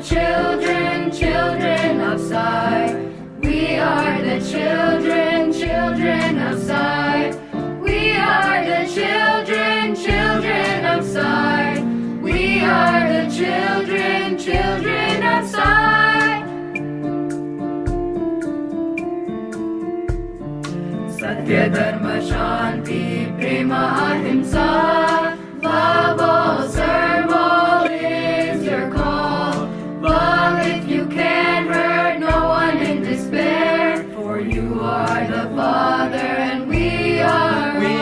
children, children of Sai. We are the children, children of Sai. We are the children, children of Sai. We are the children, children of Sai. Satya, Dharma, Shanti, Prema, Ahimsa. Love all, serve all is your call. Love if you can't hurt no one in despair. For you are the Father and we are the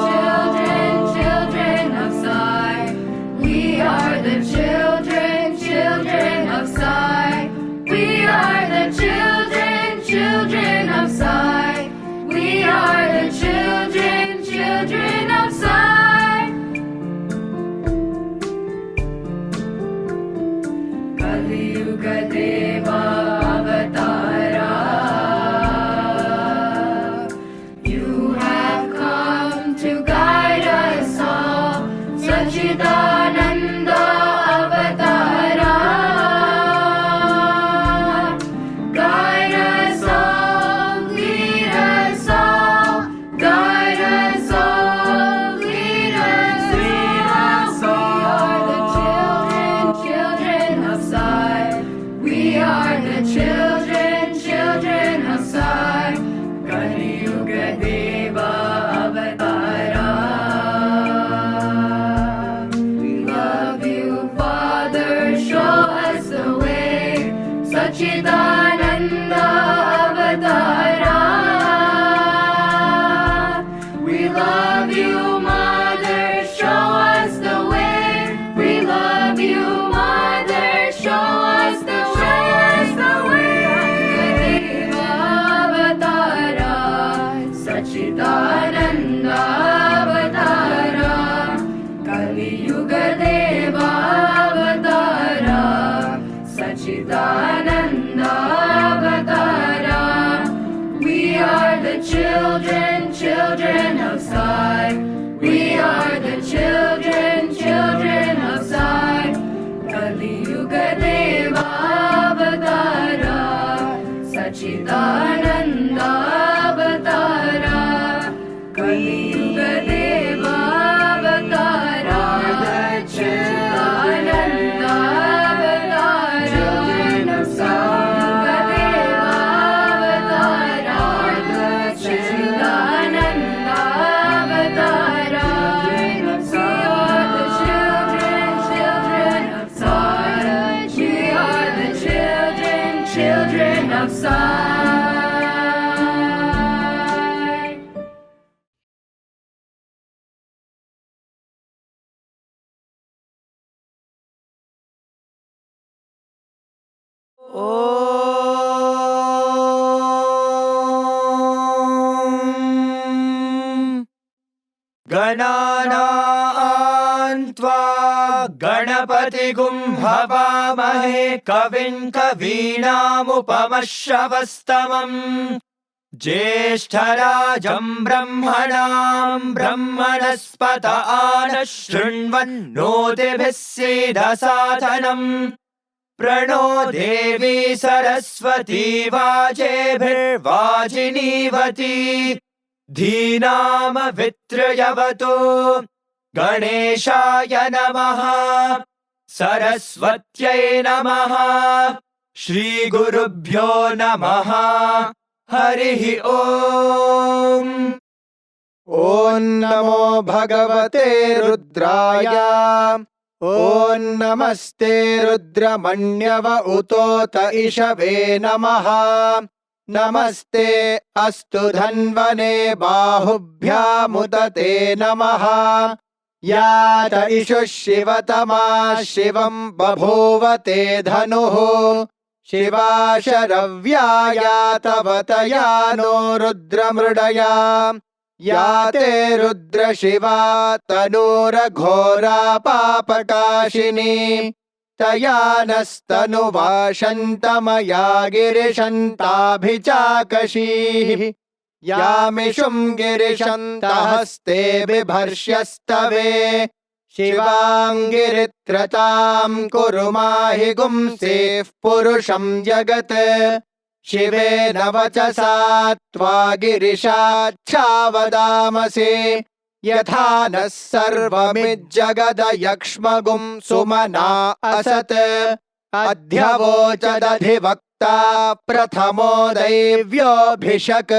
children, children of Sai. We are the children, children of Sai. We are the children, children of Sai. We are the children, children of Sai. Kali Yuga Deva Avatara. You have come to guide us all. Sachidananda Avatara. Guide us all, lead us all. Guide us all, lead us all. We are the children, children of Sai. Kali Yuga Deva Avatara. We love you, Father, show us the way. Sachidananda Avatara. We love you, Mother, show us the way. We love you, Mother, show us the way. Deva Avatara, Sachidananda Avatara. Kali Yuga Deva Avatara, Sachidananda Avatara. We are the children, children of Sai. We are the children, children of Sai. Kali Yuga Deva Avatara, Sachidananda Avatara. Kali Yuga Deva Avatara, Sachidananda Avatara. Children of Sai. Deva Avatara, Sachidananda Avatara. We are the children, children of Sai. We are the children, children of Sai. गणानां त्वा गणपतिगुं हवामहे कविं कवीनामुपमश्रवस्तमम् ज्येष्ठराजं ब्रह्मणां ब्रह्मणस्पत आनः शृण्वन्नोतिभिः सीदसादनम् प्रणो देवी सरस्वती वाजेभिर्वाजिनीवती धीनामवित्रयवतु गणेशाय नमः सरस्वत्यै नमः श्रीगुरुभ्यो नमः हरिः ओम्। ॐ नमो भगवते रुद्राय। ॐ नमस्ते रुद्रमण्यव उतोत इषवे नमः। नमस्ते अस्तु धन्वने बाहुभ्यामुदते नमः। यात इषुः शिवतमा शिवं बभूवते धनुः। शिवा शरव्या यातवतया नो रुद्रमृडया। याते रुद्रशिवा तनूरघोरा पापकाशिनी। तया नस्तनुवाशन्तमया गिरिशन्ताभिचाकशीः। यामिषुं गिरिशन्तहस्ते बिभर्ष्यस्तवे। शिवाङ्गिरित्रतां कुरु माहि गुंसेः पुरुषं जगत् शिवेन वचसा त्वा गिरिशाच्छावदामसि यथा नः सर्वमिज्जगदयक्ष्मगुं सुमना असत् अध्यवोचदधिवक्ता प्रथमो दैव्योऽभिषक्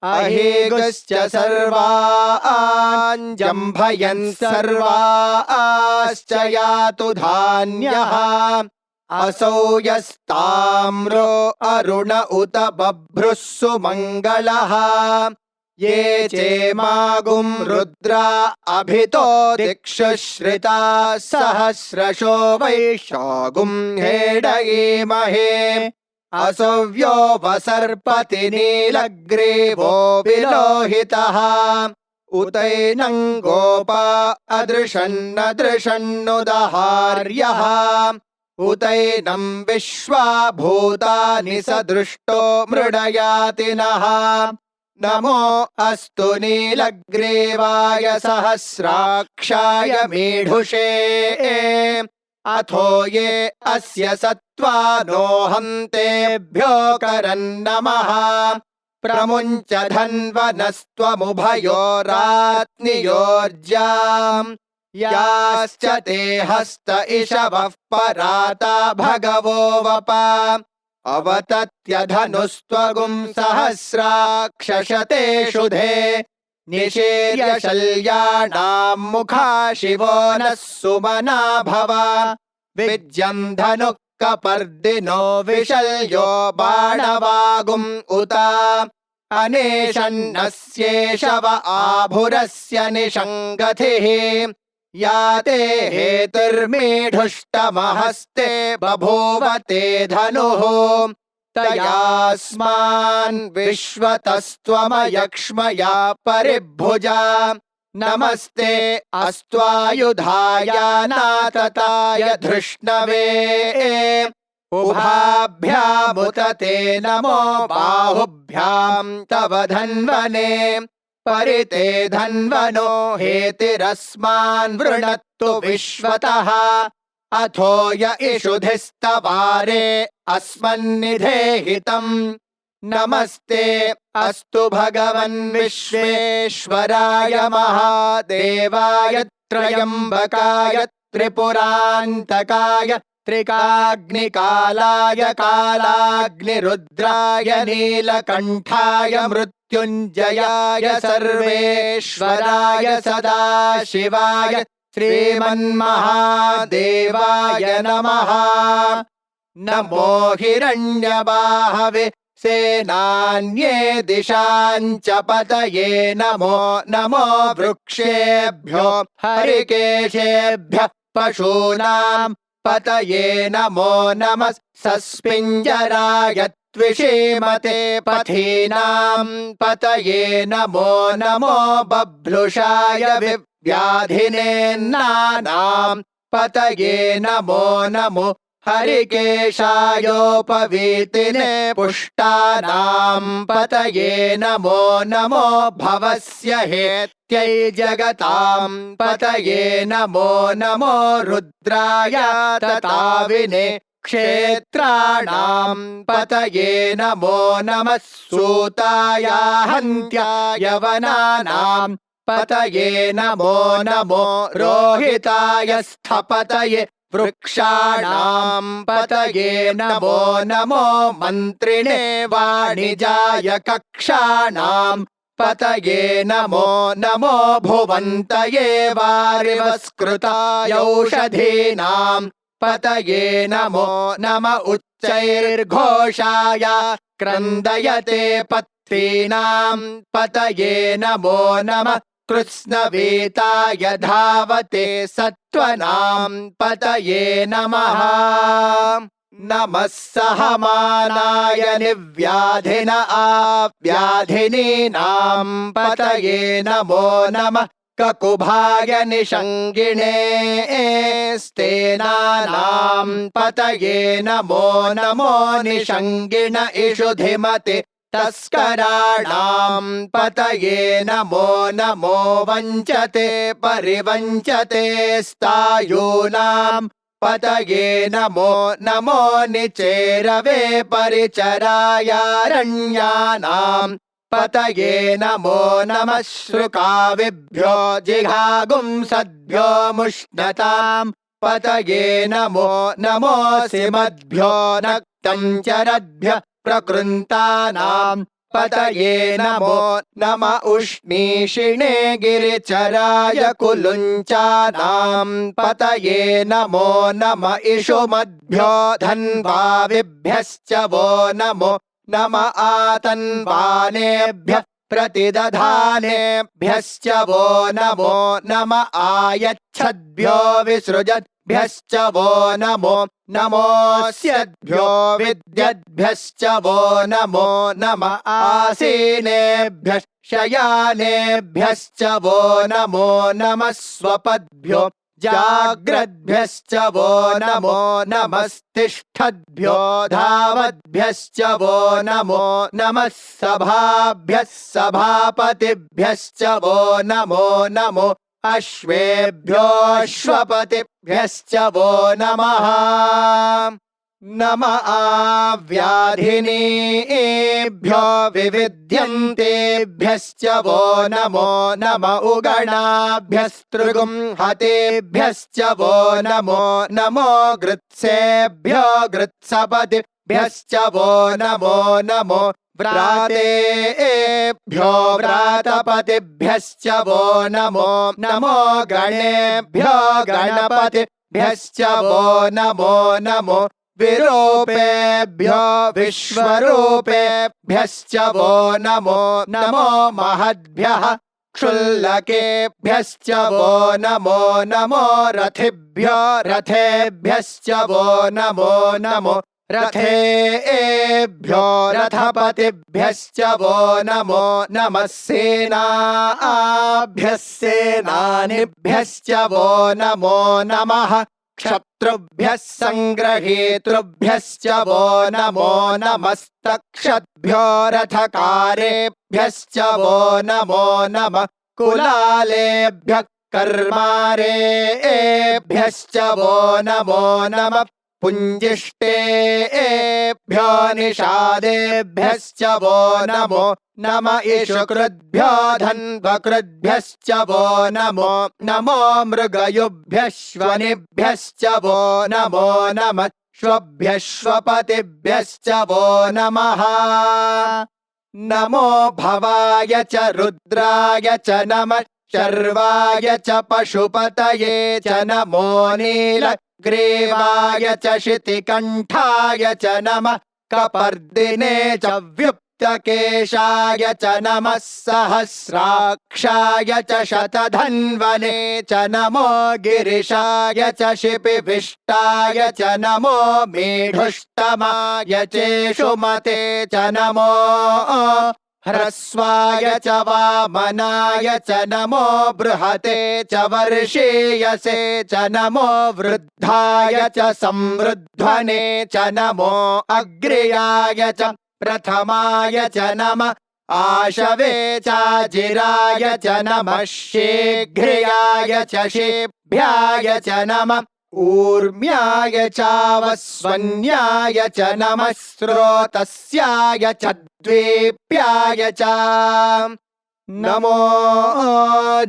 अहेगश्च सर्वाञ्जम्भयन् सर्वाश्च यातु धान्यः असौ यस्ताम्रो अरुण उत बभ्रुः सुमङ्गलः ये चेमागुं रुद्रा अभितो दिक्षुश्रिता सहस्रशो वैशागुं हेडयेमहे असव्यो वसर्पति नीलग्रीवो विलोहितः उतैनं गोपा अदृशन्नदृशन्नुदहार्यः उतैनं विश्वा भूतानि सदृष्टो मृडयाति नः नमो अस्तु नीलग्रीवाय सहस्राक्षाय मीढुषे अथो ये अस्य सत्त्वानो हन्तेभ्यो करन्नमः प्रमुञ्च धन्वनस्त्वमुभयोरात्नियोर्जाम् याश्च ते हस्त इषवः पराता भगवो वप अवतत्यधनुस्त्वगुं सहस्राक्षशते शुधे निशीर्य शल्याणां मुखा शिवो नः सुमना भव विज्यं धनुः कपर्दिनो विशल्यो बाणवागुम् उत अनेशन्नस्येषव आभुरस्य निषङ्गतिः याते हेतुर्मीढुष्टमहस्ते बभूव ते धनुः तयास्मान् विश्वतस्त्वमयक्ष्मया परिभुजा नमस्ते अस्त्वायुधाय नातताय धृष्णवे उभाभ्यामुत ते नमो बाहुभ्यां तव धन्वने परिते धन्वनो हेतिरस्मान् वृणत्तु विश्वतः अथो य इषुधिस्तवारे अस्मन्निधेहितम् नमस्ते अस्तु भगवन् विश्वेश्वराय महादेवाय त्र्यम्बकाय त्रिपुरान्तकाय त्रिकाग्निकालाय कालाग्निरुद्राय नीलकण्ठाय मृत्युञ्जयाय सर्वेश्वराय सदाशिवाय श्रीमन्महादेवाय नमः नमो हिरण्यबाहवे सेनान्ये दिशाञ्च पतये नमो नमो वृक्षेभ्यो हरिकेशेभ्यः पशूनां पतये नमो नमः सस्पिञ्जराय त्विषीमते पथीनां पतये नमो नमो बभ्रुषाय व्याधिनेन्नानां पतये नमो नमो हरिकेशायोपवीतिने पुष्टानां पतये नमो नमो भवस्य हेत्यै जगतां पतये नमो नमो रुद्राय तताविने क्षेत्राणां पतये नमो नमः सूताय हन्त्याय वनानां पतये नमो नमो रोहिताय स्थपतये वृक्षाणां पतये नमो नमो मन्त्रिणे वाणिजाय कक्षाणां पतये नमो नमो भुवन्तये वारिवस्कृताय औषधीनां पतये नमो नम उच्चैर्घोषाय क्रन्दयते पत्रीणां पतये नमो नमः कृत्स्नवेताय धावते सत्त्वनां पतये नमः नमः सहमानाय निव्याधिन आव्याधिनीनां पतये नमो नमः ककुभाय निषङ्गिणे स्तेनानां पतये नमो नमो निषङ्गिण इषुधिमते तस्कराणां पतये नमो नमो वञ्चते परिवञ्चते स्थायूनां पतये नमो नमो निचेरवे परिचरायारण्यानां पतये नमो नमः श्रुकाविभ्यो जिघागुंसद्भ्यो मुष्णतां पतये नमो नमोऽसिमद्भ्यो नक्तं चरद्भ्यः प्रकृन्तानां पतये नमो नम उष्णीषिणे गिरिचराय कुलुञ्चानां पतये नमो नम इषुमद्भ्यो धन्वाविभ्यश्च वो नमो नम आतन्वानेभ्यः प्रतिदधानेभ्यश्च वो नमो नम आयच्छद्भ्यो विसृजद्भ्यश्च वो नमो नमोऽस्यद्भ्यो विद्यद्भ्यश्च वो नमो नम आसीनेभ्यः शयानेभ्यश्च वो नमो नमः स्वपद्भ्यो जाग्रद्भ्यश्च वो नमो नमस्तिष्ठद्भ्यो धावद्भ्यश्च वो नमो नमः सभाभ्यः सभापतिभ्यश्च वो नमो नमो अश्वेभ्योऽश्वपतिभ्यश्च वो नमः नम आव्याधिनीभ्यो विविध्यन्तेभ्यश्च वो नमो नम उगणाभ्यस्त्रिगुंहतेभ्यश्च वो नमो नमो गृत्सेभ्यो गृत्सपतिभ्यश्च वो नमो नमो व्रातेभ्यो व्रातपतिभ्यश्च वो नमो नमो गणेभ्यो गणपतिभ्यश्च वो नमो नमो विरूपेभ्यो विश्वरूपेभ्यश्च वो नमो नमो महद्भ्यः क्षुल्लकेभ्यश्च वो नमो नमो रथिभ्यो रथेभ्यश्च वो नमो नमो रथेभ्यो रथपतिभ्यश्च वो नमो नमः सेनाभ्यः सेनानिभ्यश्च वो नमो नमः क्षत्रुभ्यः संग्रहेतृभ्यश्च वो नमो नमस्तक्षद्भ्यो रथकारेभ्यश्च वो नमो नमः कुलालेभ्यः कर्मारेभ्यश्च वो नमो नमः पुञ्जिष्टेभ्यो निषादेभ्यश्च वो नमो नम इषुकृद्भ्यो धन्वकृद्भ्यश्च वो नमो नमो मृगयुभ्यश्वनिभ्यश्च वो नमो नमः श्वभ्यश्वपतिभ्यश्च वो नमः नमो भवाय च रुद्राय च नमः शर्वाय च पशुपतये च नमो नीलग्रीवाय च शितिकण्ठाय च नमः कपर्दिने च व्युप्तकेशाय च नमः सहस्राक्षाय च शतधन्वने च नमो गिरिशाय च शिपिभिष्टाय च नमो मेढुष्टमाय चेषुमते च नमो ह्रस्वाय च वामनाय च नमो बृहते च वर्षीयसे च नमो वृद्धाय च संवृध्वने च नमो अग्र्याय च प्रथमाय च नमः आशवे चाजिराय च नमः शीघ्र्याय च शेभ्याय च नमः ऊर्म्याय चावस्वन्याय च नमः स्रोतस्याय च द्वीप्याय च नमो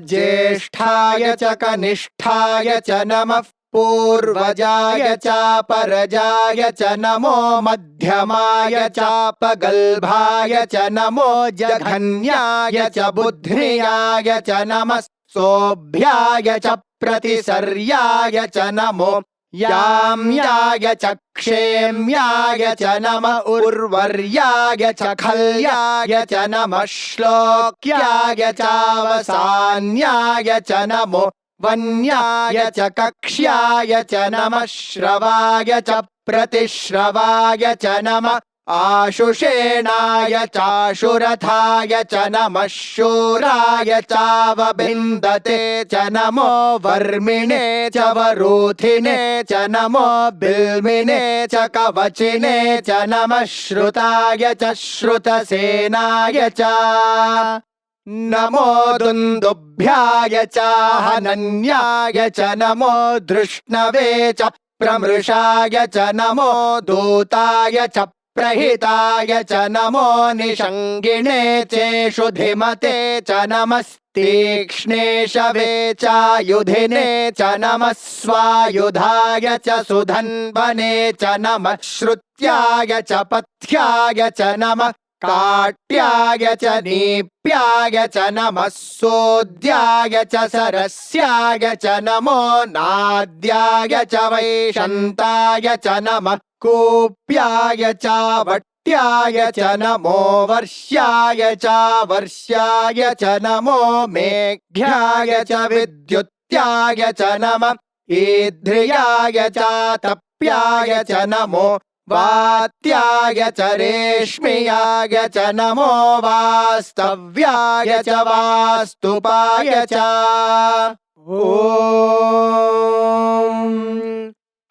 ज्येष्ठाय च कनिष्ठाय च नमः पूर्वजाय च परजाय च नमो मध्यमाय च पगल्भाय च नमो जघन्याय च बुद्ध्याय च नमः सोभ्याय च प्रतिसर्याय च नमो याम्याय च क्षेम्याय च नमः उर्वर्याय च खल्याय च नमः श्लोक्याय चावसान्याय च नमो वन्याय च कक्ष्याय च नमः श्रवाय च प्रतिश्रवाय च नमः आशुषेणाय चाशुरथाय च नमः शूराय चावबिन्दते च नमो वर्मिणे च वरूथिने च नमो बिल्मिने च कवचिने च नमः श्रुताय च श्रुतसेनाय च नमो दुन्दुभ्याय च हनन्याय च नमो धृष्णवे च प्रमृषाय च नमो दूताय च प्रहिताय च नमो निषङ्गिणे चेषुधिमते च नमस्तीक्ष्णेशवे चायुधिने च नमः स्वायुधाय च सुधन्वने च नमः श्रुत्याय च पथ्याय च नमः काट्याय च नीप्याय च नमः सोद्याय च सरस्याय च नमो नाद्याय च वैशन्ताय च नमः कूप्याय च वट्याय च नमो वर्ष्याय च वर्ष्याय च नमो मेघ्याय च विद्युत्याय च नमः ईध्र्याय च तप्याय च नमो वात्याय च रेश्म्याय च नमो वास्तव्याय च वास्तुपाय च ॐ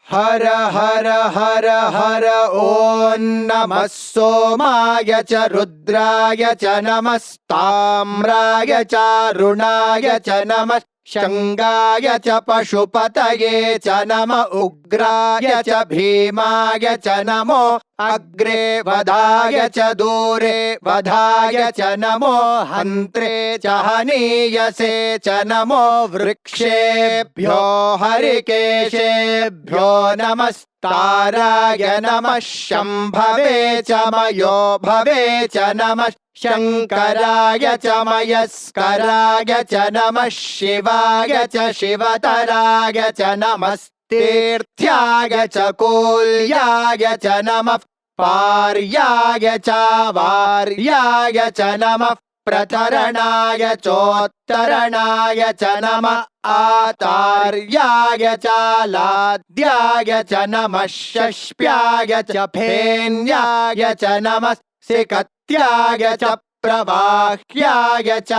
हर हर हर हर ॐ नमः सोमाय च रुद्राय च नमस्ताम्राय च रुणाय च नमः शङ्गाय च पशुपतये च नम उग्राय च भीमाय च नमो अग्रे वधाय च दूरे वधाय च नमो हन्त्रे च हनीयसे च नमो वृक्षेभ्यो हरिकेशेभ्यो नमस्ताराय नमः शम्भवे च मयो भवे च नमः शङ्कराय च मयस्कराय च नमः शिवाय च शिवतराय च नमस्तीर्थ्याय च कूल्याय च नमः पार्याय च वार्याय च नमः प्रतरणाय चोत्तरणाय च नमः आतार्याय च लाद्याय च नमः शष्प्याय च फेन्याय च नमः सिकत्याय च प्रवाह्याय च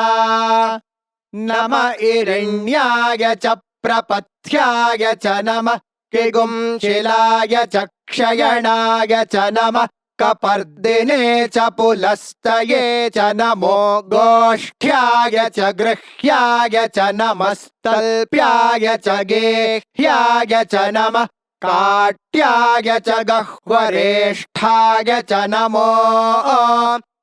नम इरण्याय च प्रपथ्याय च नमः किगुंशिलाय च क्षयणाय च नमः कपर्दिने च पुलस्तये च नमो गोष्ठ्याय च गृह्याय च नमस्तल्प्याय च गेह्याय च नमः काट्याय च गह्वरेष्ठाय च नमो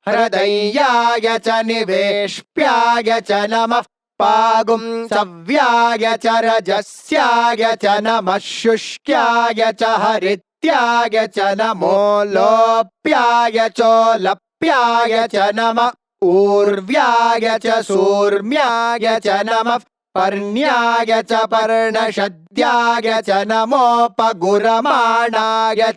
हृदयाय च निवेश्प्याय च नमः पागुंसव्याय च रजस्याय च नमः शुष्क्याय च हरित्याय च नमो लोप्याय चोलप्याय च नमः ऊर्व्याय च सूर्म्याय च नमः पर्ण्याय च पर्णशद्याय च नमोपगुरमाणाय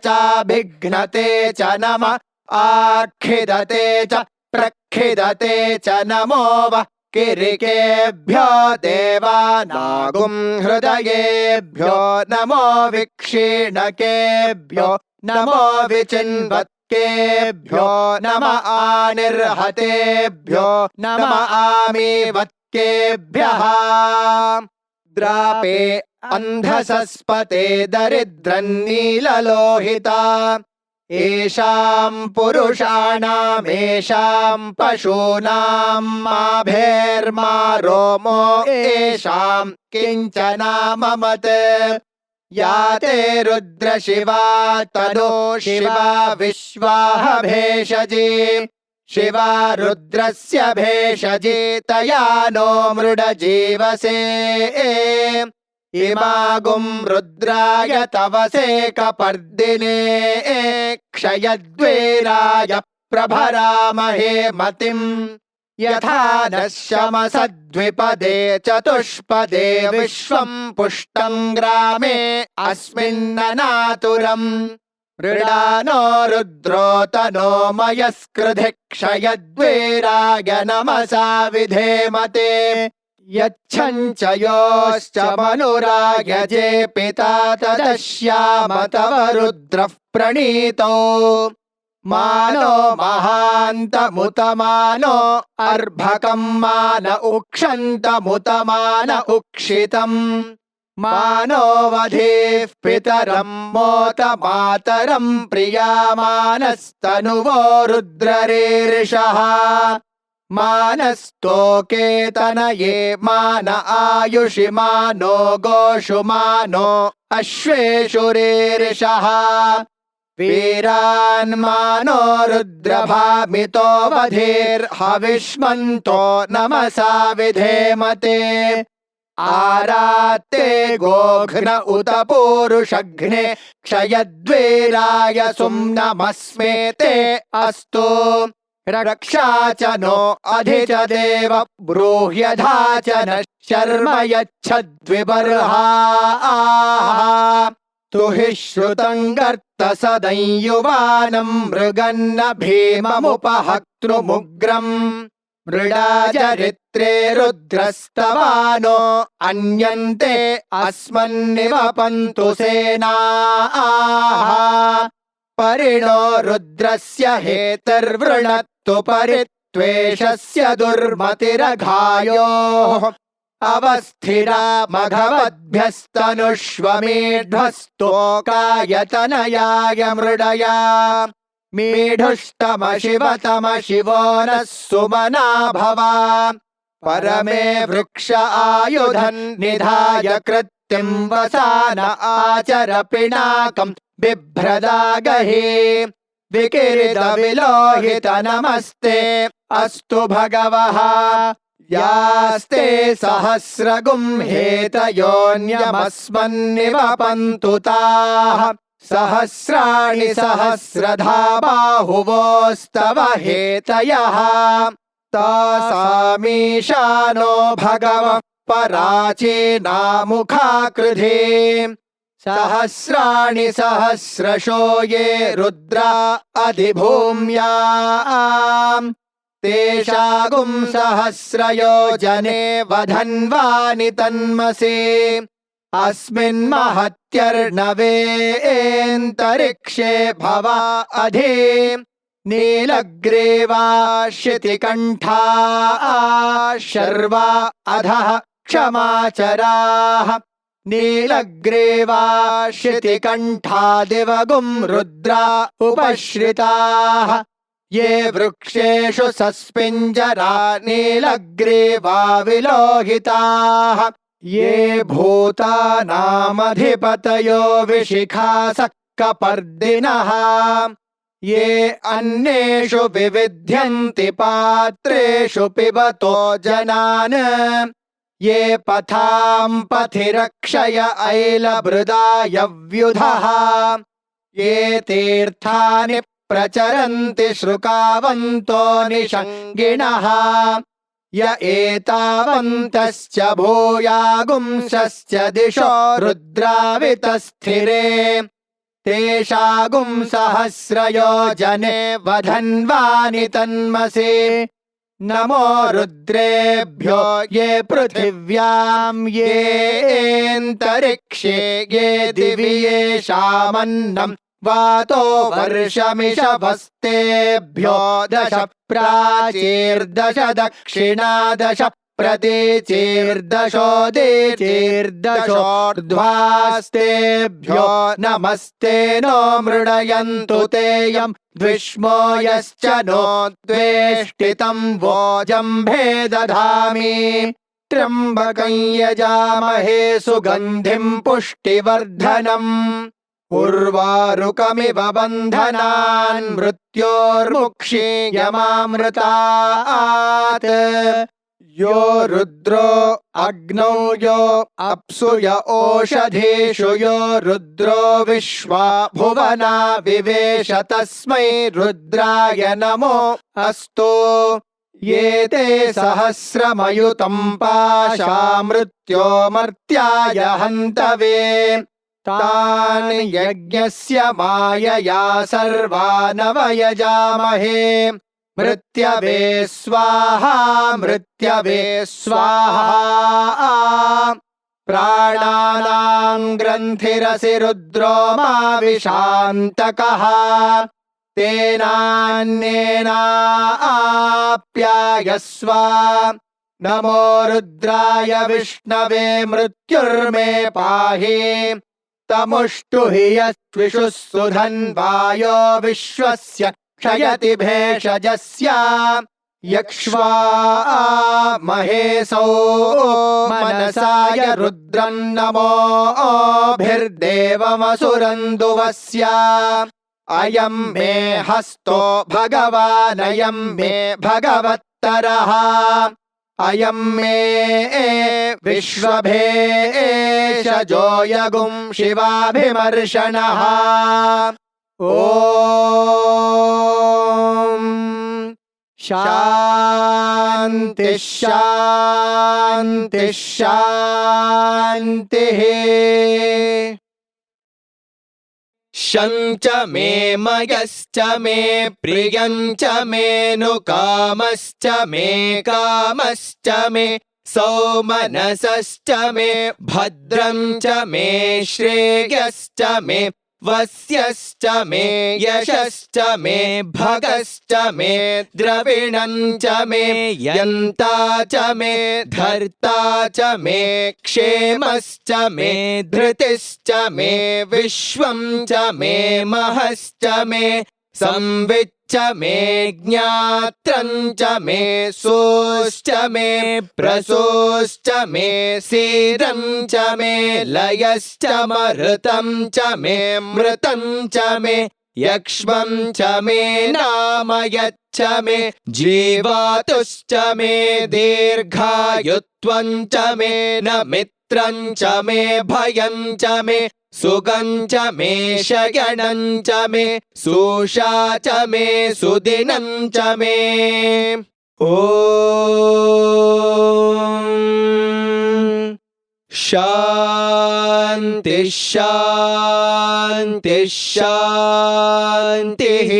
चाभिघ्नते च नमः आखिदते च प्रखिदते च नमो वः किरिकेभ्यो देवानागुं हृदयेभ्यो नमो विक्षीणकेभ्यो नमो विचिन्वत्केभ्यो नम आनिर्हतेभ्यो नम आमीवत्केभ्यः द्रापे अन्धसस्पते दरिद्रन्नीललोहिता येषां पुरुषाणामेषां पशूनां माभेर्मा रोमो येषां किञ्चनाममत् या ते रुद्रशिवा तनो शिवा विश्वाह भेषजी शिवा रुद्रस्य भेषजी तया नो मृडजीवसे इमागुं रुद्राय तवसे कपर्दिने क्षयद्वेराय प्रभरामहे मतिम् यथा नः शमसद्विपदे चतुष्पदे विश्वं पुष्टं ग्रामे अस्मिन्ननातुरम् मृडानो रुद्रो तनो मयस्कृधि क्षयद्वेराय नमसा विधेमते यच्छञ्च योश्च मनुरायजे पिता तदश्याम तव रुद्रः प्रणीतो मानो महान्तमुतमानो अर्भकं मान उक्षन्तमुतमान उक्षितम् मानो वधेः पितरं मोत मातरं प्रियामानस्तनुवो रुद्ररीरिषः मानस्तोकेतनये मान आयुषि मानो गोषु मानो अश्वेषु रीरिषः वीरान्मानो रुद्रभामितो वधेर्हविष्मन्तो नमसा विधेमते आरात्ते गोघ्न उत पूरुषघ्ने क्षयद्वीराय सुम्नमस्मे ते अस्तु रक्षा च नो अधि च देव ब्रूह्यधा च न शर्म यच्छद्विबर्हाः तुहि श्रुतं गर्तसदंयुवानं मृगन्न भीममुपहक्तृमुग्रम् मृडाचरित्रे रुद्रस्तवानो अन्यन्ते अस्मन्निवपन्तु सेनाः परिणो रुद्रस्य हेतर्वृणत्तु परित्वेषस्य दुर्मतिरघायोः अवस्थिरा मघवद्भ्यस्तनुष्वमेढ्वस्तोकायतनयाय मृडया मेढुष्टमशिवतमशिवो नः सुमना भवा परमे वृक्ष आयुधन् निधाय कृत्तिं वसान आचर पिनाकं बिभ्रदागहे विकिरितविलोहित नमस्ते अस्तु भगवः यास्ते सहस्रगुं हेतयोऽन्यमस्मन्निवपन्तु ताः सहस्राणि सहस्रधा बाहुवोस्तव हेतयः तासामीशानो भगवः पराचीनामुखाकृधे सहस्राणि सहस्रशो ये रुद्रा अधिभूम्याम् तेषागुं सहस्रयोजने वधन्वानि तन्मसे अस्मिन्महत्यर्णवेऽन्तरिक्षे भवा अधि नीलग्रीवा शितिकण्ठा शर्वा अधः क्षमाचराः नीलग्रीवा शितिकण्ठा दिवगुं रुद्रा उपश्रिताः ये वृक्षेषु सस्पिञ्जरा नीलग्रीवा विलोहिताः ये भूतानामधिपतयो विशिखासः कपर्दिनः ये अन्येषु विविध्यन्ति पात्रेषु पिबतो जनान् ये पथां पथि रक्षय ऐलभृदायव्युधः ये तीर्थानि प्रचरन्ति श्रुकावन्तो निषङ्गिणः य एतावन्तश्च भूयागुंसश्च दिशो रुद्रावितस्थिरे तेषागुं सहस्रयोजने वधन्वानि तन्मसे नमो रुद्रेभ्यो ये पृथिव्यां येऽन्तरिक्षे ये दिवि येषामन्नं वातो वर्षमिषभस्तेभ्यो दश प्राचीर्दश दक्षिणादश प्रतीचीर्दशोदीचीर्दशोर्ध्वास्तेभ्यो नमस्ते नो मृडयन्तु तेयं द्विष्मो यश्च नो द्वेष्टितं वोजम्भे दधामि त्र्यम्बकं यजामहे सुगन्धिं पुष्टिवर्धनम् उर्वारुकमिव बन्धनान् मृत्योर्मुक्षीयमामृतात् यो रुद्रो अग्नौ यो अप्सु य ओषधीषु यो रुद्रो विश्वा भुवना विवेश तस्मै रुद्राय नमो अस्तु ये ते सहस्रमयुतं पाशा मृत्योमर्त्याय हन्तवे तान् यज्ञस्य मायया सर्वानवयजामहे मृत्यवे स्वाहा मृत्यवे स्वाहा प्राणानां ग्रन्थिरसि रुद्रो मा विशान्तकः तेनान्येनाप्यायस्व नमो रुद्राय विष्णवे मृत्युर्मे पाहि तमुष्टुहि यस्विषुः सुधन्वायो विश्वस्य क्षयति भेषजस्य यक्ष्वा महेशो मनसाय रुद्रं नमोभिर्देवमसुरन्दुवस्य अयं मे हस्तो भगवानयं मे भगवत्तरः अयं मे विश्वभेषजो यगुं शिवाभिमर्शनः ॐ शान्ति शान्ति शान्तिः शञ्च मे मयश्च मे प्रियञ्च मेऽनुकामश्च मे कामश्च मे सौमनसश्च मे भद्रञ्च मे श्रेयश्च मे वस्यश्च मे यशश्च मे भगश्च मे द्रविणञ्च मे यन्ता च मे धर्ता च मे क्षेमश्च मे धृतिश्च मे विश्वं च मे महश्च मे संविच्च मे ज्ञात्रं च मे सोश्च मे प्रसोश्च मे सीरं च मे लयश्च मरुतं च मे मृतं च मे यक्ष्मं च मे नामयच्च मे जीवातुश्च मे दीर्घायुत्वं च मे न मित्रं च मे भयं च मे सुगं च मे शयनं च मे सुषा च मे सुदिनं च मे ॐ शान्ति शान्ति शान्तिः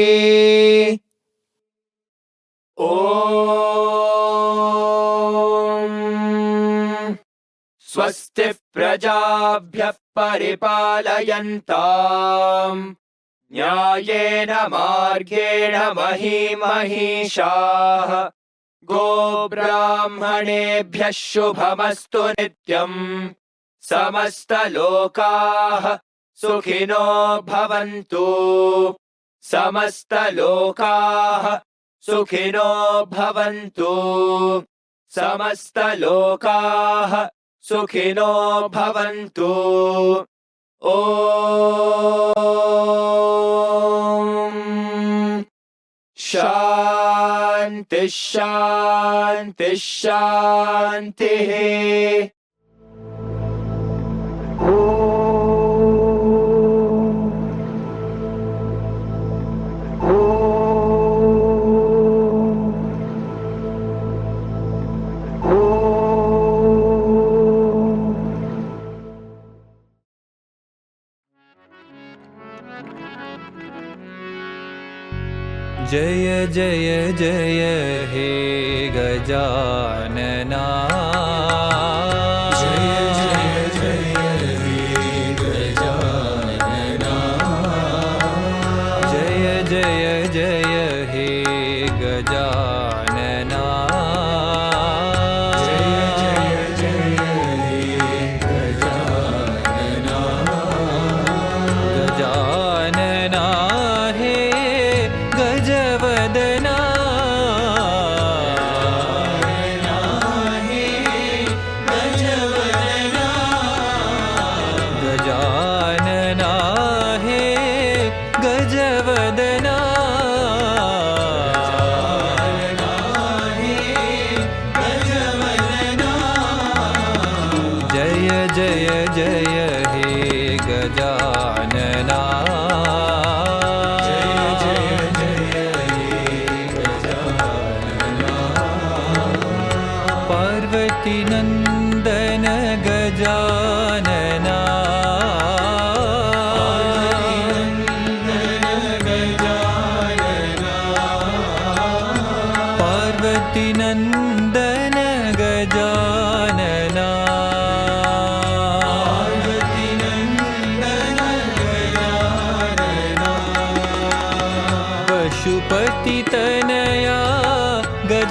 ॐ स्वस्ति प्रजाभ्यः परिपालयन्ताम् न्यायेन मार्गेण महीमहीषाः गोब्राह्मणेभ्यः शुभमस्तु नित्यम् समस्तलोकाः सुखिनो भवन्तु समस्तलोकाः सुखिनो भवन्तु समस्तलोकाः सुखिनो भवन्तु ॐ शान्ति शान्ति शान्तिः जय जय जय हे गजानना जय जय जय हे गजानना जय जय जय हे गजानना जय जय जय हे गजानना गजानना हे गजवदना गजानना हे गजवदना जय जय जय हे गजानना पार्वती नंदन गजानना पार्वती नंदन गजानना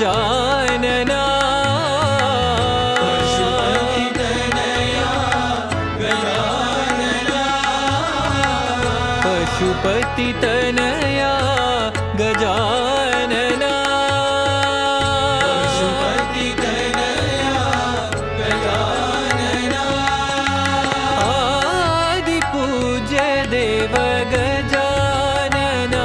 गजानना पशुपति तनया गजानना आदि पूज्य देव गजानना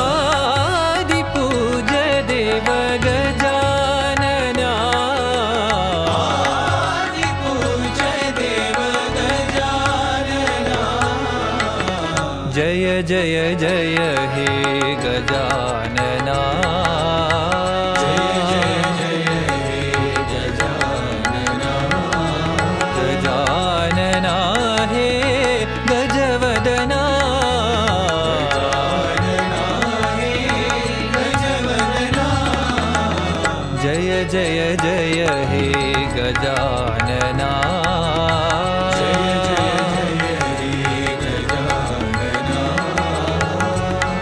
आदि पूज्य देव गजानना जय जय जय हे गजानना गजानना हे गजवदना जय जय जय हे गजानना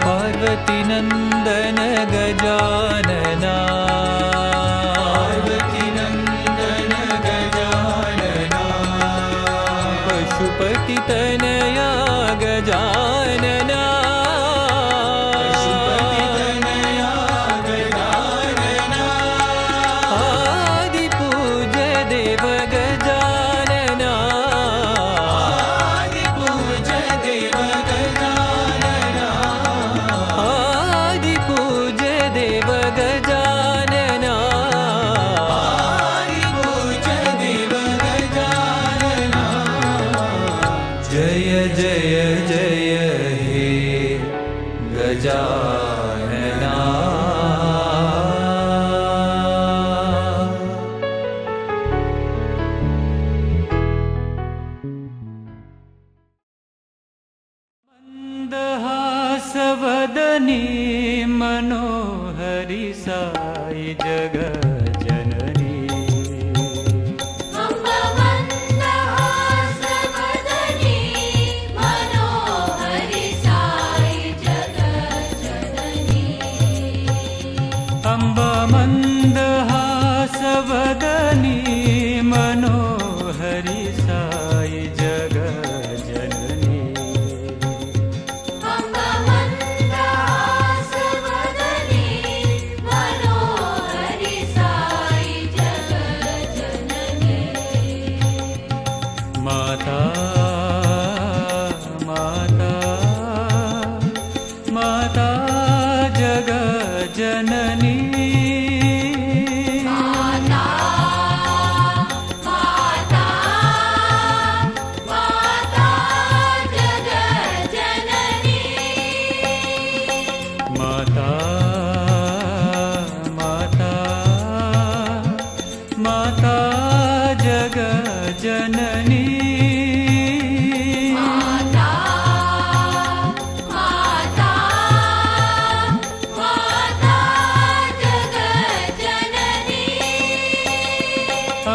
पार्वती नंदन गजानना पशुपति तनया गजानना आदि पूज्य देव गजानना आदि पूज्य देव गजानना जय जय जय हे गजानना मंदहासवदनी मनोहरि साई जग जननी अम्बमन्दहासवदनी मनोहरि साई जगज्जननी अम्बा मंदहासवदनी मनोहरि साई जग जननी अम्बमन्दहासवदनी मनोहरि साई जगज्जननी माता माता माता जग जननी माता माता माता जगज्जननी माता माता माता जग जननी माता माता माता जगज्जननी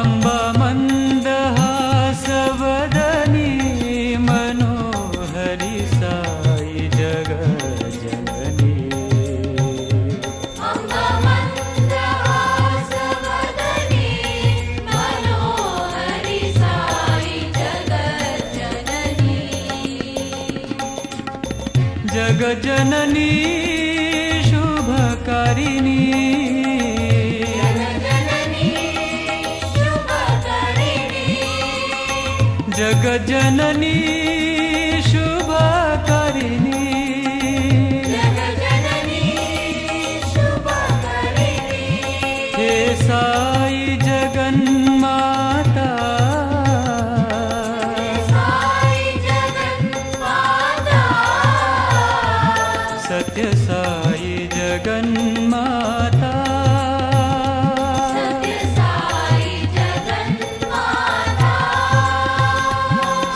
अम्बा मंदहासवदनी मनोहरि साई जग जननी अम्बमन्दहासवदनी मनोहरि साई जगज्जननी जग जननी शुभकारिणी जगज्जननी शुभकरिणी जग जननी शुभकारिणी जगज्जननी शुभकरिणी हे साई जगन्माता साई जगन्माता सत्य साई जगन्माता सत्य साई जगन्माता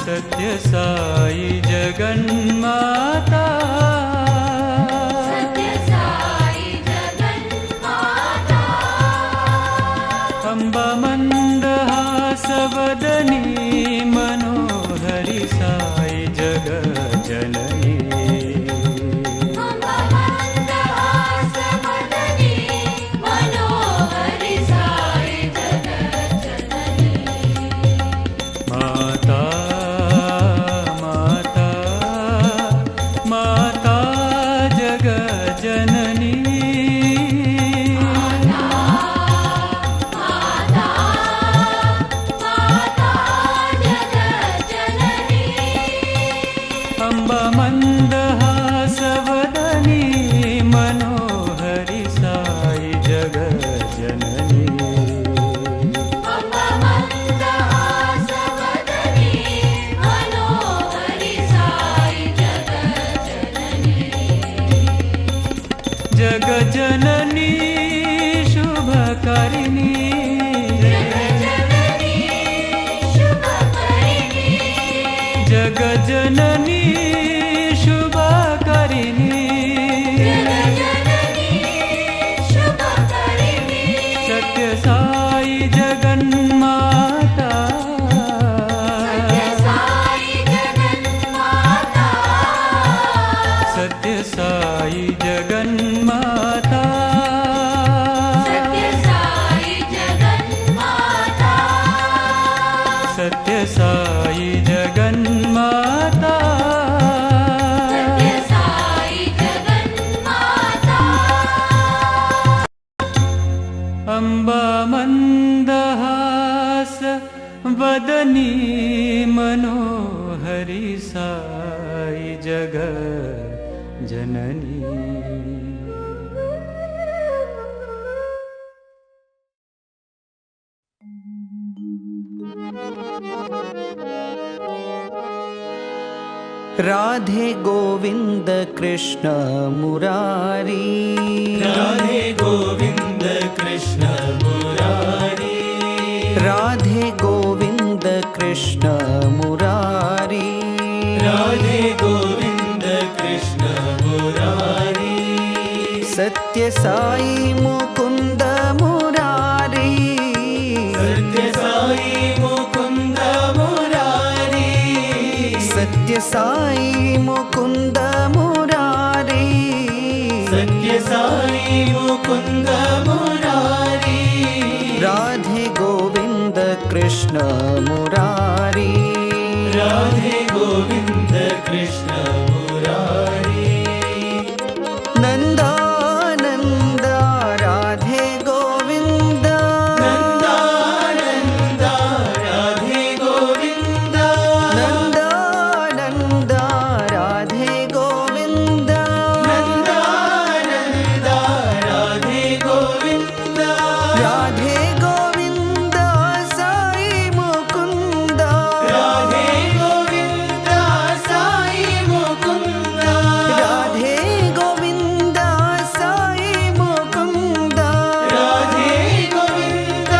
सत्य साई जगन्माता सत्य साई जगन्माता अम्बा मंदहासवदनी मनोहरि साई जग जगज्जननी अम्बमन्दहासवदनी मनोहरि साई जगज्जननी माता माता माता जगज्जननी अम्बमन्दहासवदनी मनोहरि साई जगज्जननी अम्बमन्दहासवदनी मनोहरि साई जगज्जननी जगज्जननी शुभकारिणी जगज्जननी शुभकरिणी जगज्जननी शुभकारिणी जगज्जननी शुभकरिणी सत्य साई जगन्माता सत्य साई जगन्माता सत्य साई जगन्माता सत्य साई जगन्माता सत्य साई जगन्माता सत्य साई जगन्माता अम्बमन्दहास वदनी मनोहरि साई जगज्जननी राधे गोविंद कृष्ण मुरारी राधे गोविंद कृष्ण मुरारी राधे गोविंद कृष्ण मुरारी राधे गोविंद कृष्ण मुरारी सत्य साई मुकुंद मुरारी सत्य साई मुकुंद मुरारी सत्य साई मुकुंद मुरारी सत्य साई मुकुंद मुरारी राधे गोविंद कृष्ण मुरारी राधे गोविंद कृष्ण मुरारी नंदानंद राधे गोविंद नंदानंद राधे गोविंद नंदानंद राधे गोविंद नंदानंद राधे गोविंद राधे गोविंद साई मुकुंद राधे गोविंद साई मुकुंद राधे गोविंद साई मुकुंद राधे गोविंद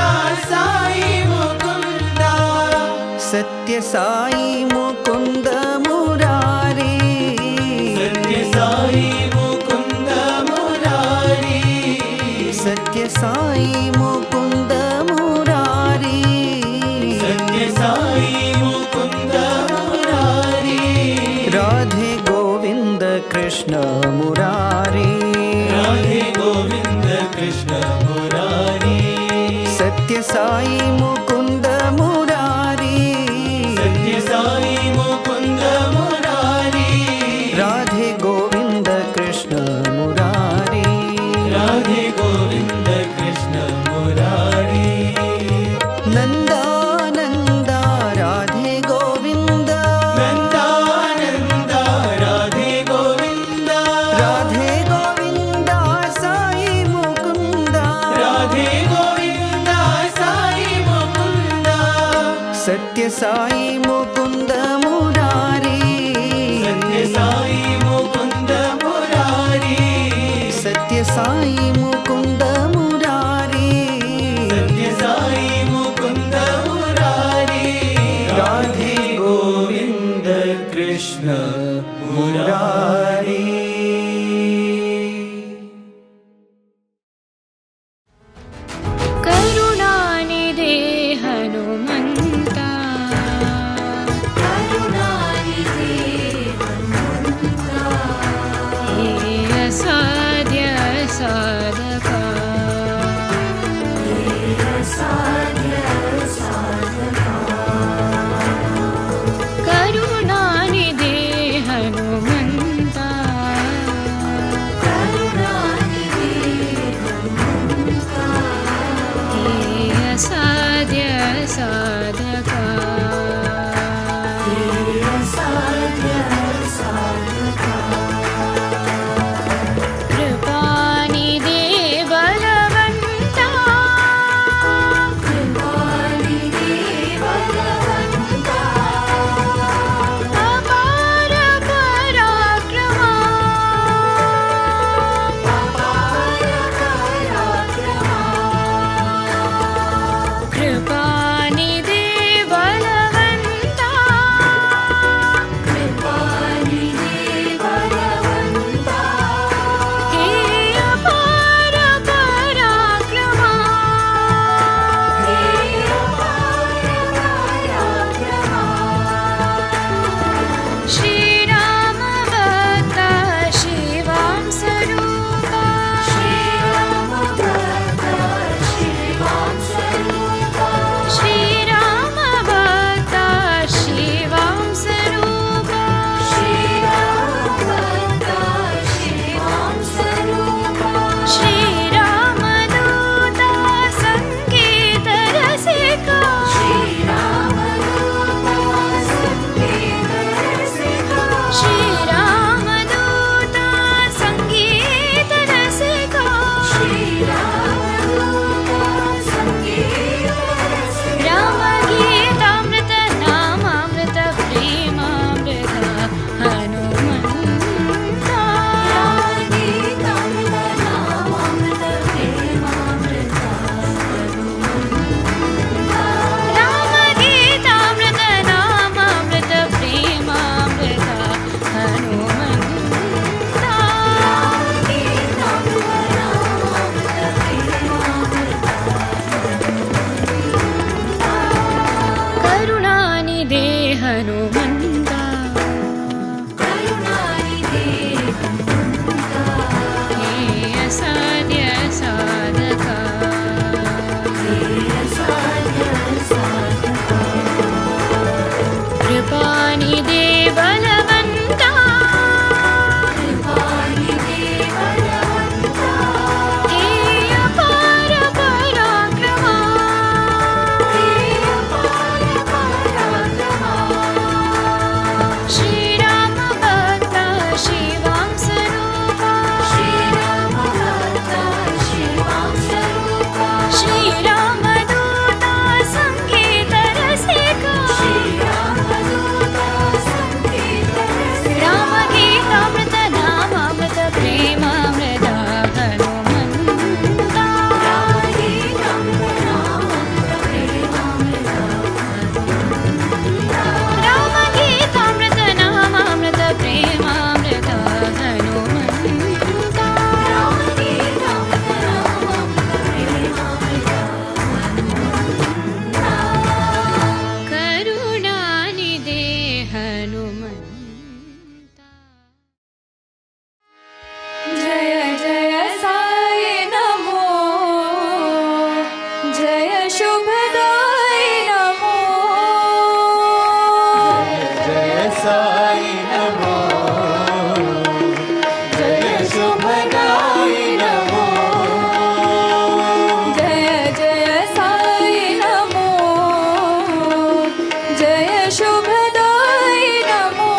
साई मुकुंद सत्य साई मुकुंद मुरारी सत्य साई मुकुंद मुरारी सत्य साई मुकुंद मुरारी सत्य साई मुकुंद मुरारी राधे गोविंद कृष्ण मुरारी राधे गोविंद कृष्ण मुरारी सत्य साई मुकुंद मुरारी सत्य साई मुकुंद मुरारी राधे गोविंद कृष्ण मुरारी राधे गोविंद कृष्ण मुरारी नंदानंद राधे गोविंद नंदानंद राधे गोविंद राधे गोविंद साई मुकुंद राधे गोविंद साई मुकुंद सत्य साई मुकुंद मुरारी सत्य साई मुकुंद मुरारी सत्य साई मुकुंद मुरारी सत्य साई मुकुंद मुरारी राधे गोविंद कृष्ण मुरारी करुणानिधे हनुमन्ता करुणानिधे असाध्य साधका कृपानिधे बलवन्ता कृपानिधे बलवन्ता अपार पराक्रमा अपार पराक्रमा कृपानिधे बलवन्ता कृपानिधे बलवन्ता हे अपार पराक्रमा हे अपार पराक्रमा श्रीराम भक्त शिवां स्वरूपा श्रीराम भक्त शिवां स्वरूपा श्रीराम भक्त शिवां स्वरूपा श्रीराम भक्त शिवां स्वरूपा श्रीरामदूता सङ्गीत रसिका श्रीरामदूता सङ्गीत रसिका श्रीरामदूता सङ्गीत रसिका श्रीरामदूता सङ्गीत रसिका रामगीतामृत नामामृत प्रेमामृत हनुमन्ता रामगीतामृत नामामृत प्रेमामृत रामगीतामृत नामामृत प्रेमामृत हनुमन्ता करुणानिधे हनुमन्ता हे असाध्य साधका कृपानिधे बलवन्ता हे अपार पराक्रमा श्रीराम भक्त शिवां स्वरूपा श्रीरामदूता सङ्गीत रसिका रामगीतामृत नामामृत प्रेमामृत हनुमन्ता रामगीतामृत नामामृत प्रेमामृत हनुमन्ता करुणानिधे हनुमन्ता जय जय साई नमो जय शुभदाय नमो जय साई नमो जय शुभदाय नमो जय जय साई नमो जय शुभदाय नमो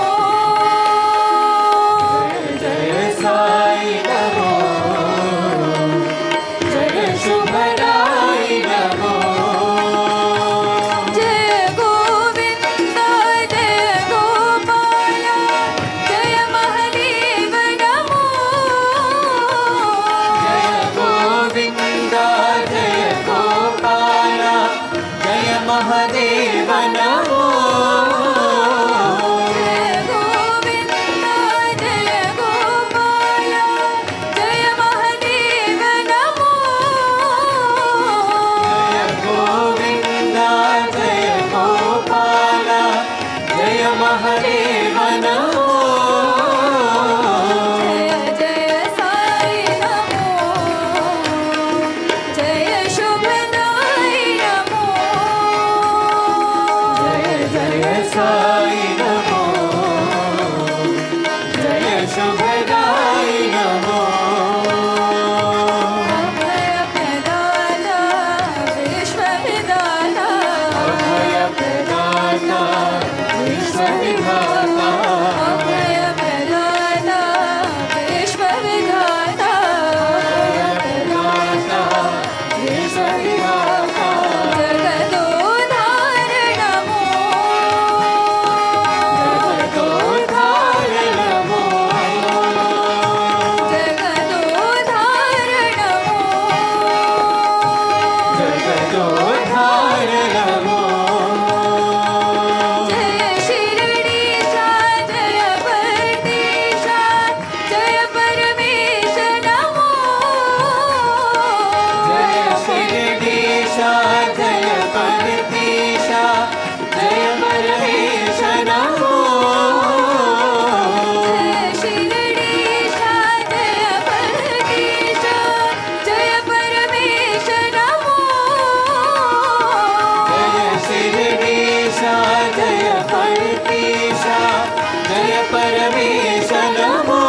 जय परमेश नमो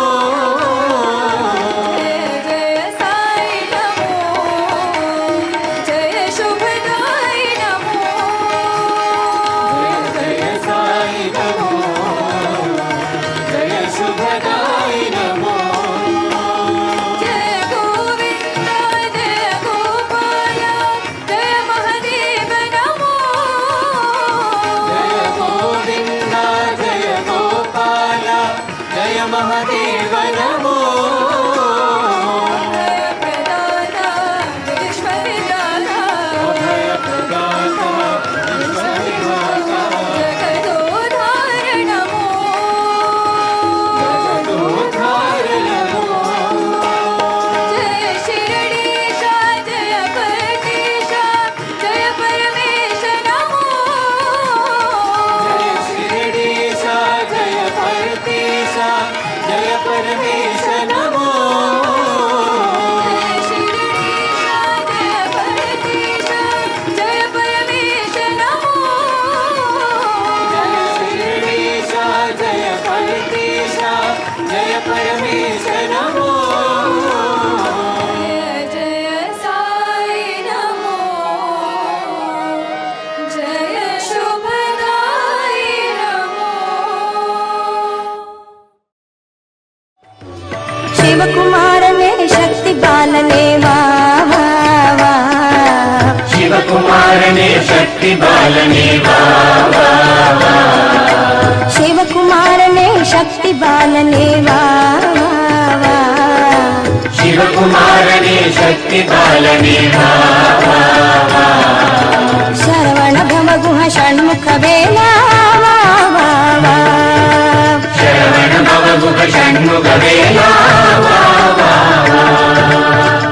जय साई नमो जय शुभदाई नमो जय साई नमो जय शुभदाई नमो जय गोविंद जय गोपाल जय महादेव नमो जय गोविंद जय गोपाल जय महादेव नमो जय प्रदाता विश्व विदाता अभय प्रदाता विश्वविधाता जगदोद्धार नमो जगदोद्धार नमो जय शिरडीशा जय परमेशा जय परमेश नमो जय शिरडीशा जय परमेशा जय परमेश नमो जय शिरडीशा जय परमेशा जय परमेश नमो जय शिरडीशा जय परमेशा जय परमेश नमो जय जय साई नमो जय शुभदाई नमो शिवकुमार में शक्ति बालने वा वा वा शिवकुमार ने शक्ति बालने शिवकुमार ने शक्ति बालने वा वा वा शिवकुमार ने शक्ति बालने शरवण भव गुह षण्मुख वेला वा वा वा शरवण भव गुह षण्मुख वेला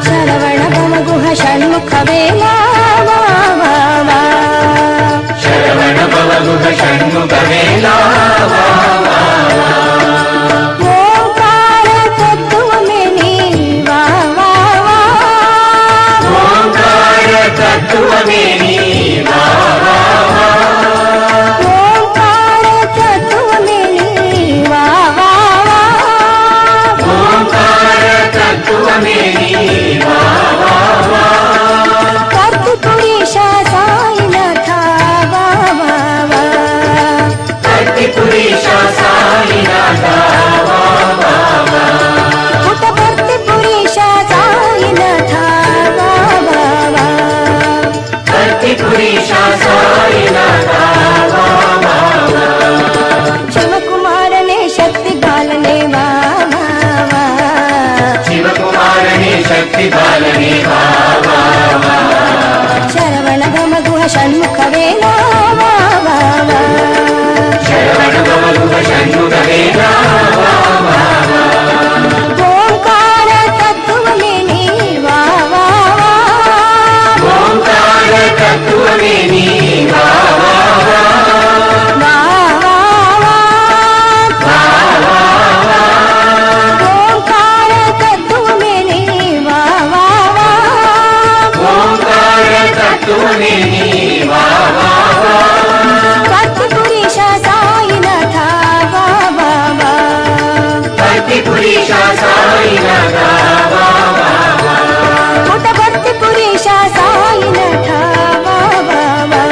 शरवण भव गुह षण्मुख वेला वा वा वा शरवण भव गुह षण्मुख वेला ओंकार तत्व में नी वा वा वा ओंकार तत्व मेरी ओंकार तत्व में नी वा वा वा ओंकार तत्व मेरी कर्तपुरीशा साईनाथा वा वा वा पुरीशा साईनाथा पुटभर्तिपुरीशा साईनाथा वा वा वा पुरीशा साईनाथा शिवकुमार ने शक्ति बालने वा वा वा शिवकुमार ने शक्ति बालने शरवण भव गुह षण्मुख वेला वा वा वा शरवण भव गुह षण्मुख वेला ओंकार तत्व में नी वा वा वा ओंकार तत्व मेरी वा वा वा ओंकार तत्व में नी वा वा वा ओंकार तत्व मेरी कर्तपुरीशा साईनाथा वा वा वा पुरीशा साईनाथा पुटभर्तिपुरीशा साईनाथा वा वा वा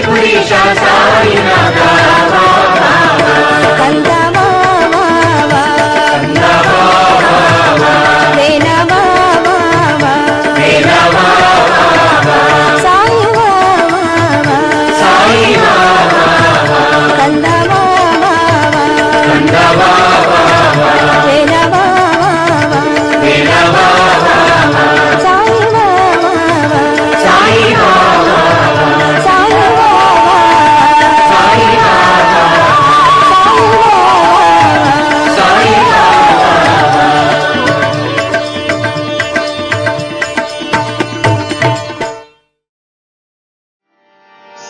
पुरीशा साईनाथा कंद वा वा वा वेला वा वा वा साई वा वा वा कंद वा वा वा वेला वा वा साई वा वा साई वा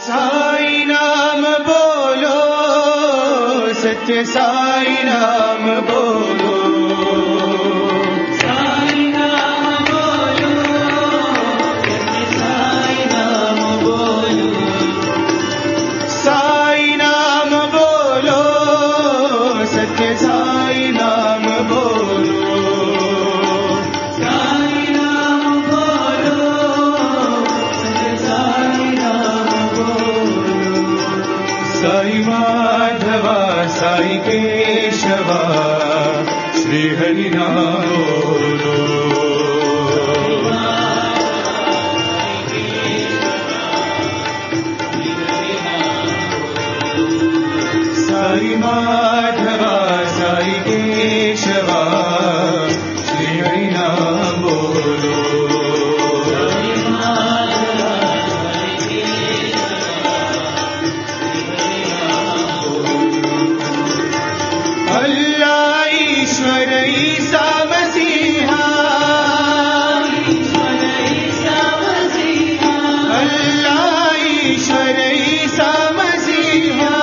साई नाम बोलो सत्य साई नाम बोलो साई नाम बोलो सत्य साई नाम बोलो साई नाम बोलो साई केशव श्री हरि नाम बोलो साई माधव साई केशव श्री हरि नाम बोलो अल्लाह ईश्वर ईसा मसीहा अल्लाह ईश्वर ईसा मसीहा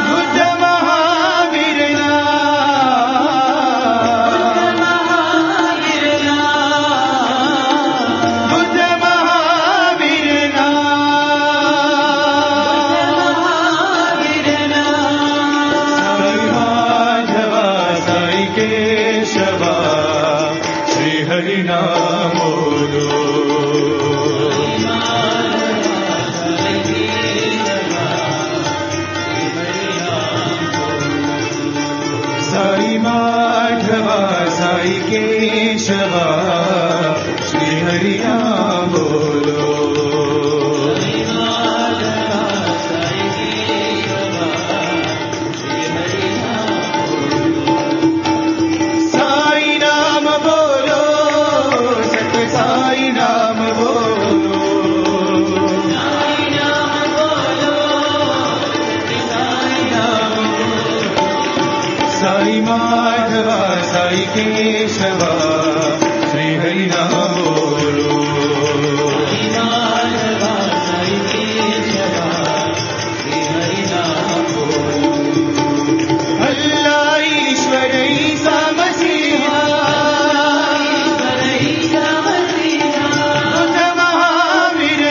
बुद्ध महावीर बुद्ध महावीर साई माधव साई केशव श्री हरि नाम बोलो साई माधव साई केशव श्री हरि नाम बोलो साई नाम बोलो सत्य साई नाम बोलो साई माधव साई केशव श्री हरि नाम बोलो अल्लाह ईश्वर ईसा मसीहा बुद्ध महावीर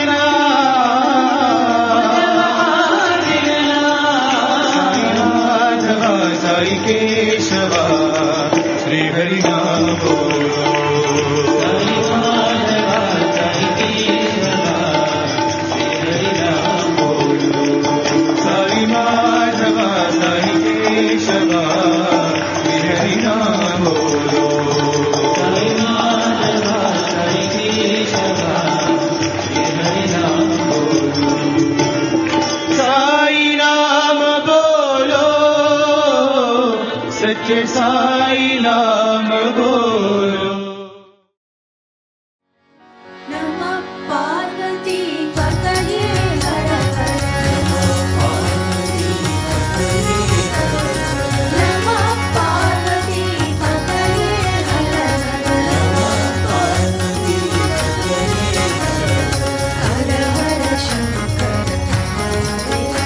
साई माधव साई केशव श्री हरि नाम बोलो साई माधव साई केशव श्री हरि नाम बोलो साई नाम बोलो सच्चे साई नाम बोलो नमः पार्वती पतये हर हर नमः पार्वती पतये हर हर हर शंकर हर हर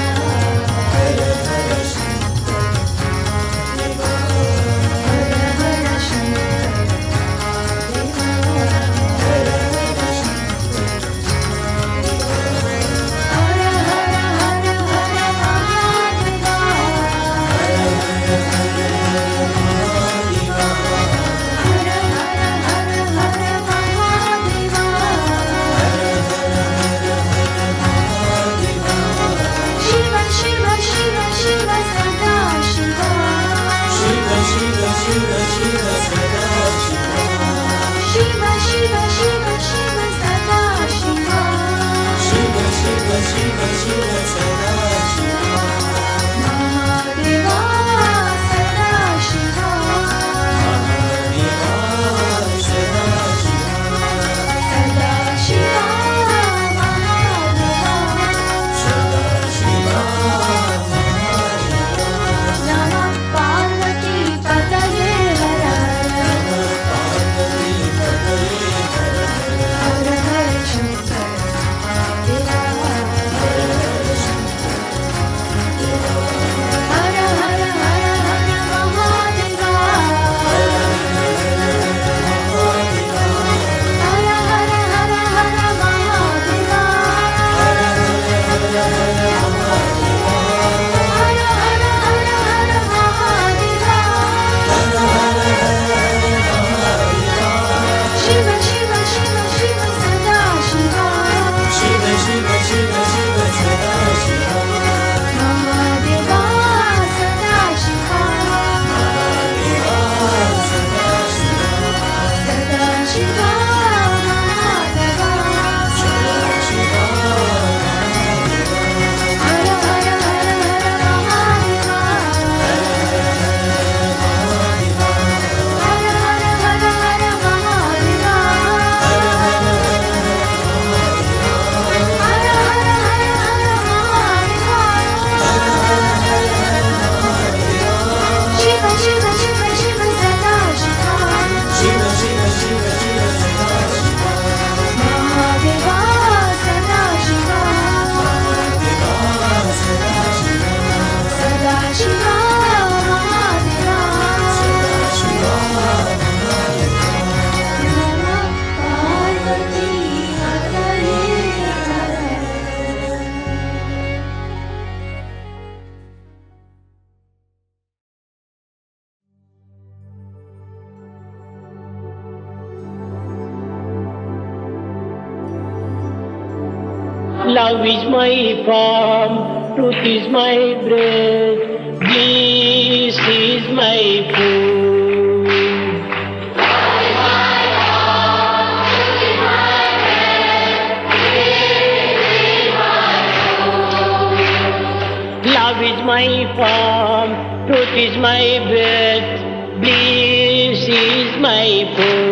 Love is my form, truth is my breath, bliss is my food. Love is my form, truth is my breath, bliss is my food.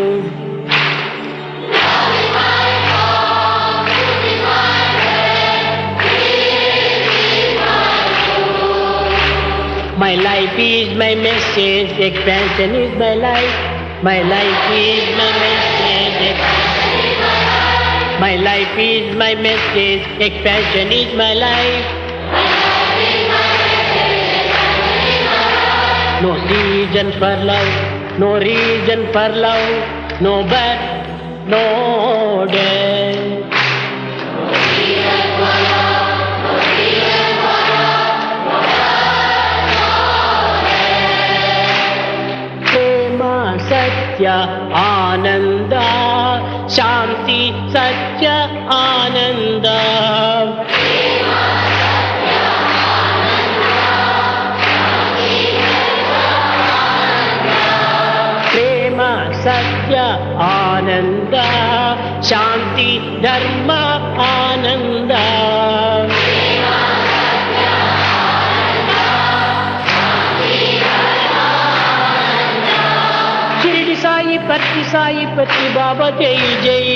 My life is my message, expansion is my life. My life is my message, my life is my message, expansion is my life. No reason for love, no reason for love, no birth, no death. Prema Satya Ananda, Shanti Satya Ananda. Prema Satya Ananda, Shanti Dharma Ananda. Shirdi Sai Pati Baba Jai Jai.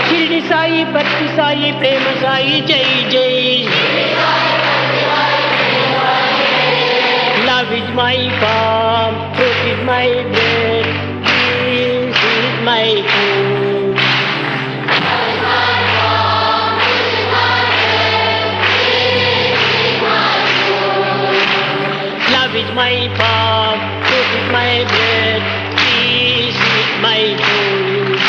Shirdi Sai Pati Sai Prema Sai Jai Jai. Love is my form, truth is my breath, peace is my food. Love is my form, truth is my breath, peace is my food.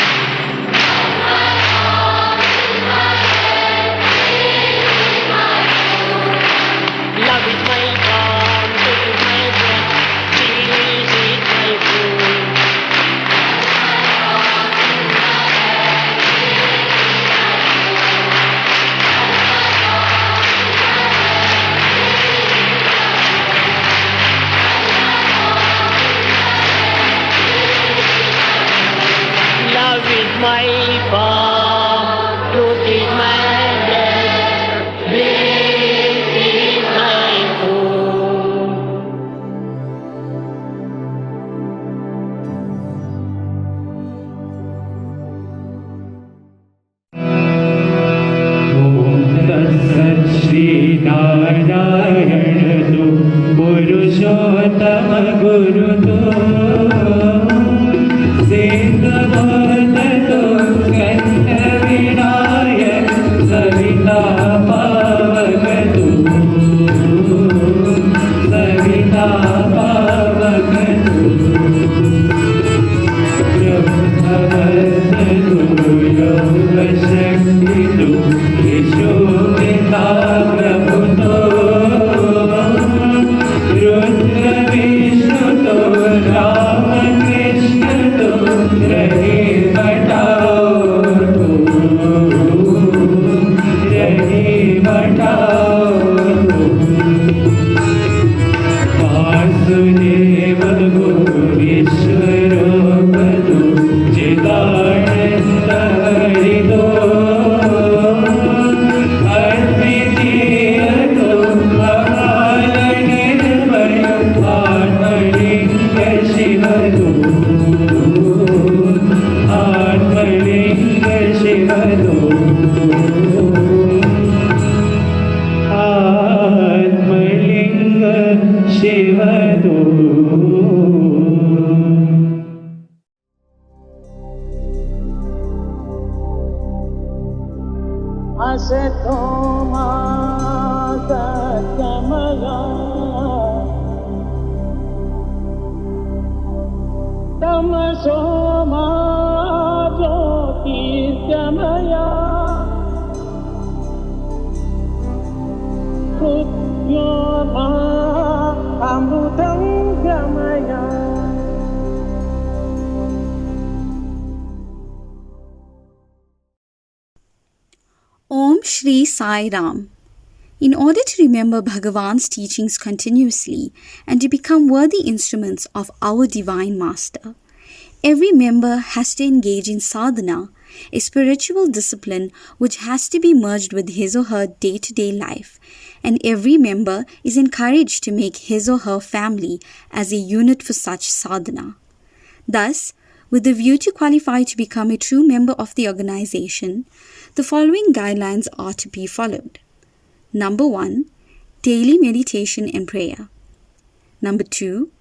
Love is my form, truth is my breath, peace is my food. Love is my form, truth is my breath, bliss is my food. Sri Narayana तु पुरुषोत्तम गुरु तो सिद्धबोध तो कंठ विनायक सविता पावक तु सविता पावक तु ब्रह्मवस्त तु योग शक्ति तु यशो पिता प्रभु तो रुद्र विष्णु तो राम कृष्ण तो रहे बटाओ तो रहे बटाओ तो वासुदेव गुरु ईश्वर बधु चिदानंद हरि दो अद्वितीय तो अकाल निर्भय आत्मलिंग शिव दो आत्मलिंग शिव दो आत्मलिंग शिव दो असतो मा सत्यमया तमसो मा ज्योतिर्गमया मृत्योर्मा अमृतं गमया. Om Shri Sai Ram. In order to remember Bhagavan's teachings continuously and to become worthy instruments of our Divine Master, every member has to engage in sadhana, a spiritual discipline which has to be merged with his or her day-to-day life, and every member is encouraged to make his or her family as a unit for such sadhana. Thus, with the view to qualify to become a true member of the organization, the following guidelines are to be followed. Number 1, daily meditation and prayer. Number 2,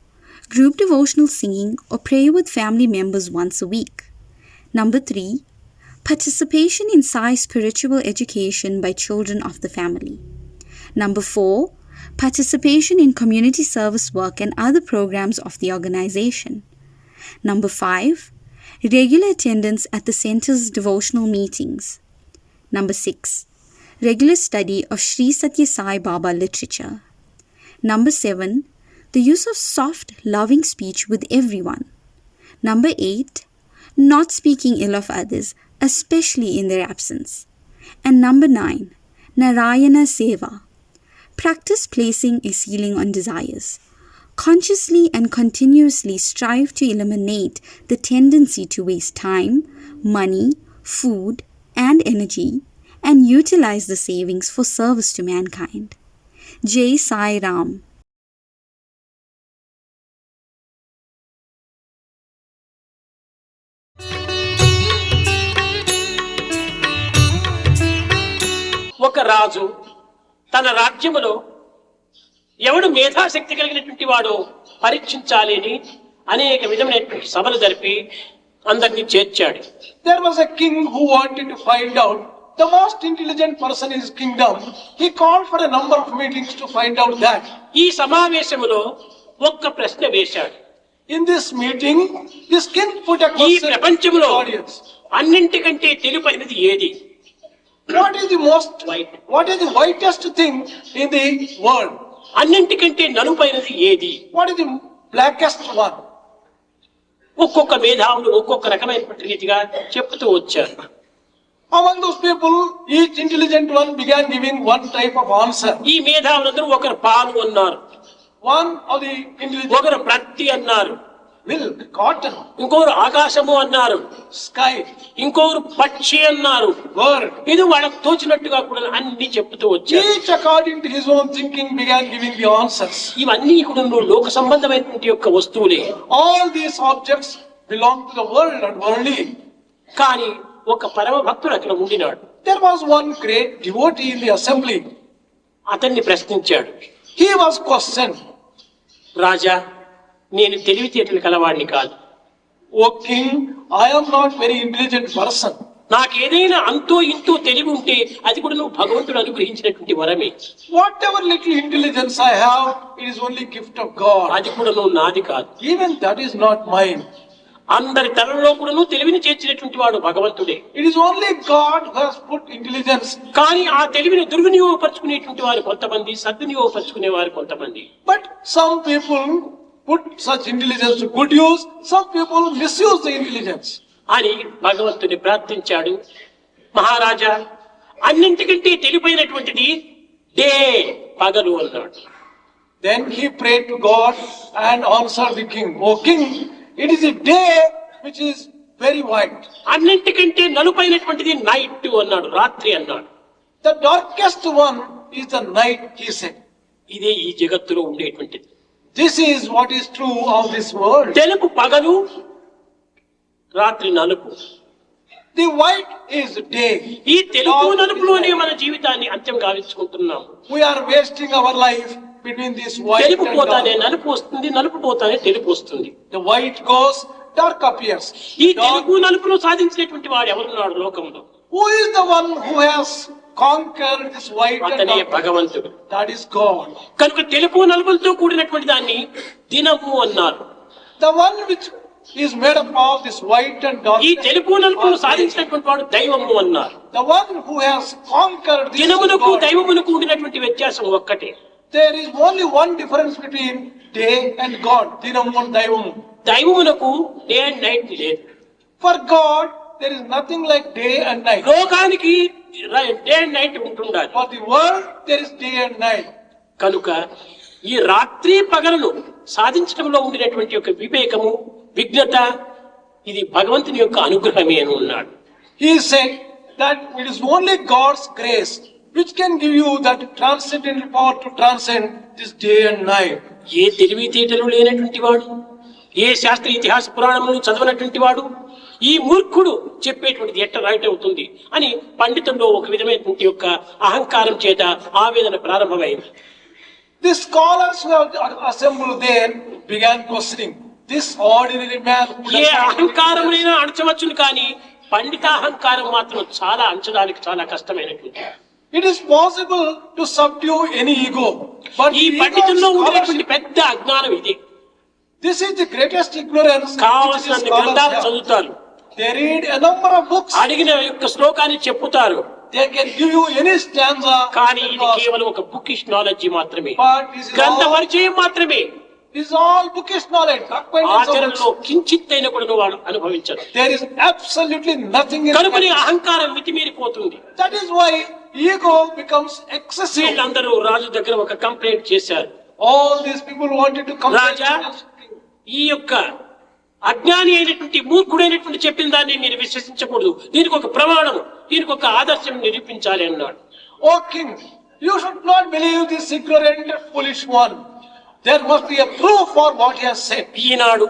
group devotional singing or prayer with family members once a week. Number 3, participation in Sai spiritual education by children of the family. Number 4, participation in community service work and other programs of the organization. Number 5, regular attendance at the center's devotional meetings. Number 6, regular study of Sri Satya Sai Baba literature. Number 7, the use of soft, loving speech with everyone. Number 8, not speaking ill of others, especially in their absence. And number 9, Narayana Seva. Practice placing a ceiling on desires. Consciously and continuously strive to eliminate the tendency to waste time, money, food, and energy, and utilize the savings for service to mankind. Jai Sai Ram. ఒక రాజు తన రాజ్యములో ఎవడు మేధాశక్తి కలిగినటువంటి వాడు పరీక్షించాలి అని అనేక విధమైనటువంటి సభలు జరిపి అందరినీ చేర్చాడు. There was a king who wanted to find out the most intelligent person in his kingdom. He called for a number of meetings to find out that. ఈ సమావేశములో ఒక్క ప్రశ్న వేశాడు. In this meeting, this king put a ఈ question to ప్రపంచములో the audience. అన్నింటికంటే తెలుపైనది ఏది? What is the whitest thing in the world? అన్నింటికంటే నలుపైనది ఏది? What is the blackest one? ఒక్కొక్క మేధావులు ఒక్కొక్క రకమైనటువంటి రీతిగా చెప్తూ వచ్చారు. Among those people, each intelligent one began giving one type of answer. ఈ మేధావులందరూ ఒకరు పాలు అన్నారు, One of the intelligent, ఒకరు ప్రత్తి అన్నారు, milk, cotton, ఇంకొకరు ఆకాశము అన్నారు, sky, ఇంకొకరు పక్షి అన్నారు, bird. ఇది వాళ్ళకు తోచినట్టుగా కూడా అన్ని చెప్తూ వచ్చారు. Each according to his own thinking began giving the answers. ఇవన్నీ కూడా లోక సంబంధమైనటువంటి యొక్క వస్తువులే. All these objects belong to the world and worldly. కానీ ఒక పరమ భక్తుడు అక్కడ ఉండినాడు. There was one great devotee in the assembly. అతన్ని ప్రశ్నించాడు. He was questioned. రాజా, నేను తెలివితేటలు కలవాడిని కాదు. O king, I am not very intelligent person. నాకేదైనా అంతో ఇంతో తెలివి ఉంటే అది కూడా నువ్వు భగవంతుడు అనుగ్రహించినటువంటి వరమే. Whatever little intelligence I have, it is only gift of God. అది కూడా నువ్వు నాది కాదు. Even that is not mine. అందరి తలలో కూడా నువ్వు తెలివిని చేర్చినటువంటి వాడు భగవంతుడే. It is only God who has put intelligence. కానీ ఆ తెలివిని దుర్వినియోగపరుచుకునేటువంటి వారు కొంతమంది, సద్వినియోగపరుచుకునే వారు కొంతమంది. But some people put such intelligence to good use, some people misuse the intelligence. అని భగవంతుని ప్రార్థించాడు. మహారాజా, అన్నింటికంటే తెలివైనటువంటిది డే, పగలు అన్నాడు. Then he prayed to God and answered the king. O king, it is a day which is very white. అన్నింటికంటే నలుపైనటువంటిది night అన్నాడు, రాత్రి అన్నాడు. The darkest one is the night, he said. ఇదే ఈ జగత్తులో ఉండేటువంటిది. This is what is true of this world. తెలుపు పగలు, రాత్రి నలుపు. The white is day. ఈ తెలుపు నలుపులోనే మన జీవితాన్ని అంత్యం గావించుకుంటున్నాం. We are wasting our life between this white తెలుపు and పోతానే dark. నలుపు వస్తుంది, నలుపు పోతానే తెలుపు వస్తుంది. The white goes, dark appears. ఈ Dark. తెలుపు నలుపును సాధించినటువంటి వాడు ఎవరున్నాడు లోకంలో? Who is the one who has conquered this white and అతనే dark? భగవంతుడు. That is God. కనుక తెలుపు నలుపులతో కూడినటువంటి దాన్ని దినము అన్నారు. The one which is made up of this white and dark. ఈ తెలుపు నలుపును సాధించినటువంటి వాడు దైవము అన్నారు. The one who has conquered this దినమునకు God. దైవమునకు ఉండినటువంటి వ్యత్యాసం ఒక్కటే. There is only one difference between day and God. Dinam and Daivam. దైవమునకు డే అండ్ నైట్ లేదు. For God, there is nothing like day and night. లోకానికి day and night ఉంటుండాలి. For the world, there is day and night. కనుక ఈ రాత్రి పగలను సాధించడంలో ఉండినటువంటి యొక్క వివేకము, విజ్ఞత, ఇది భగవంతుని యొక్క అనుగ్రహమే అని ఉన్నాడు. He said that it is only God's grace which can give you that transcendental power to transcend this day and night. ఏ తెలివితేటలు లేనటువంటి వాడు, ఏ శాస్త్ర ఇతిహాస పురాణములను చదవనటువంటి వాడు ఈ మూర్ఖుడు చెప్పేటువంటిది ఎట్ట రైట్ అవుతుంది అని పండితుల్లో ఒక విధమైనటువంటి యొక్క అహంకారం చేత ఆవేదన ప్రారంభమైంది. The scholars who have assembled there began questioning this ordinary man who ఏ అహంకారమునైనా అణచవచ్చును కానీ పండితాహంకారం మాత్రం చాలా అంచడానికి చాలా కష్టమైనటువంటి. It is possible to subdue any ego, but ఈ పండితుల్లో ఉండేటువంటి పెద్ద అజ్ఞానం ఇది. this is the greatest ignorance. కావలసిన గ్రంథాలు చదువుతారు, They read a number of books. అడిగిన యొక్క శ్లోకాన్ని చెప్పుతారు, They can give you any stanza. కానీ ఇది కేవలం ఒక బుకిష్ నాలెడ్జ్ మాత్రమే, But this is గ్రంథ all, పరిచయం మాత్రమే. this is all bookish knowledge. Acquaintance of ఆచరణలో books. కించిత్తైన కూడా వాడు అనుభవించరు. There is absolutely nothing in కనుకని that. అహంకారం మితిమీరిపోతుంది. That is why ego becomes excessive. వీళ్ళందరూ రాజు దగ్గర ఒక కంప్లైంట్ చేశారు. All these people wanted to come. రాజా, ఈ యొక్క అజ్ఞాని అయినటువంటి మూర్ఖుడైనటువంటి చెప్పిన దాన్ని మీరు విశ్వసించకూడదు, దీనికి ఒక ప్రమాణం, దీనికి ఒక ఆదర్శం నిరూపించాలి అన్నాడు. O king, you should not believe this ignorant and foolish one. There must be a proof for what he has said. ఈనాడు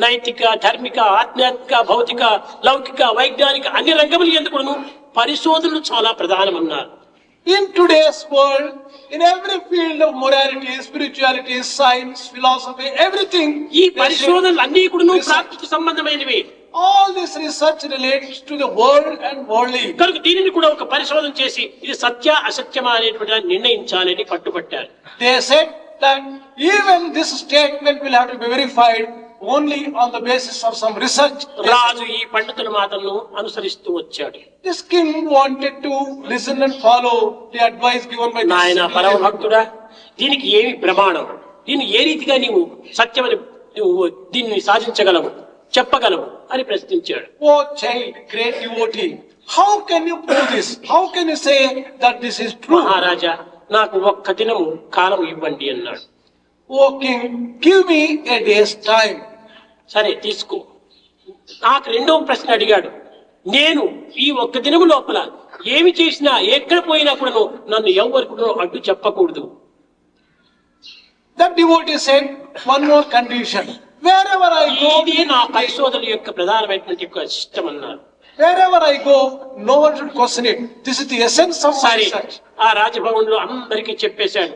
నైతిక, ధార్మిక, ఆధ్యాత్మిక, భౌతిక, లౌకిక, వైజ్ఞానిక అన్ని రంగములు ఎందుకును పరిశోధనలు చాలా ప్రధానమన్నారు. In today's world, in every field of morality, spirituality, science, philosophy, everything, ఈ పరిశోధనలు అన్ని కూడా ప్రాకృతిక సంబంధమైనవి. all this research relates to the world and worldly. కనుక దీనిని కూడా ఒక పరిశోధన చేసి ఇది సత్య అసత్యమా అనేటువంటి దాన్ని నిర్ణయించాలని పట్టుబట్టారు. They said that even this statement will have to be verified only on the basis of some research. రాజు ఈ పండితుల మాటలను అనుసరిస్తూ వచ్చాడు. This king wanted to listen and follow the advice given by నాయన this. పరమ భక్తుడా, దీనికి ఏమి ప్రమాణం, దీన్ని ఏ రీతిగా నీవు సత్యమని నువ్వు దీన్ని సాధించగలవు, చెప్పగలవు అని ప్రశ్నించాడు. Oh child, great devotee, how can you prove this? How can you say that this is true? మహారాజా, నాకు ఒక్క దినము కాలం ఇవ్వండి అన్నాడు. Oh king, give me a day's time. సరే తీసుకో. నాకు రెండవ ప్రశ్న అడిగాడు. నేను ఈ ఒక్క దినము లోపల ఏమి చేసినా ఎక్కడ పోయినా కూడా నన్ను ఎవరు కూడా అడ్డు చెప్పకూడదు. That devotee said one more condition. Wherever I go, ఇది నా పరిశోధన యొక్క ప్రధానమైనటువంటి యొక్క సిస్టమ్ అన్నారు. wherever I go, no one should question it. This is the essence of my సరే, research. ఆ రాజభవన్లో అందరికీ చెప్పేశాడు,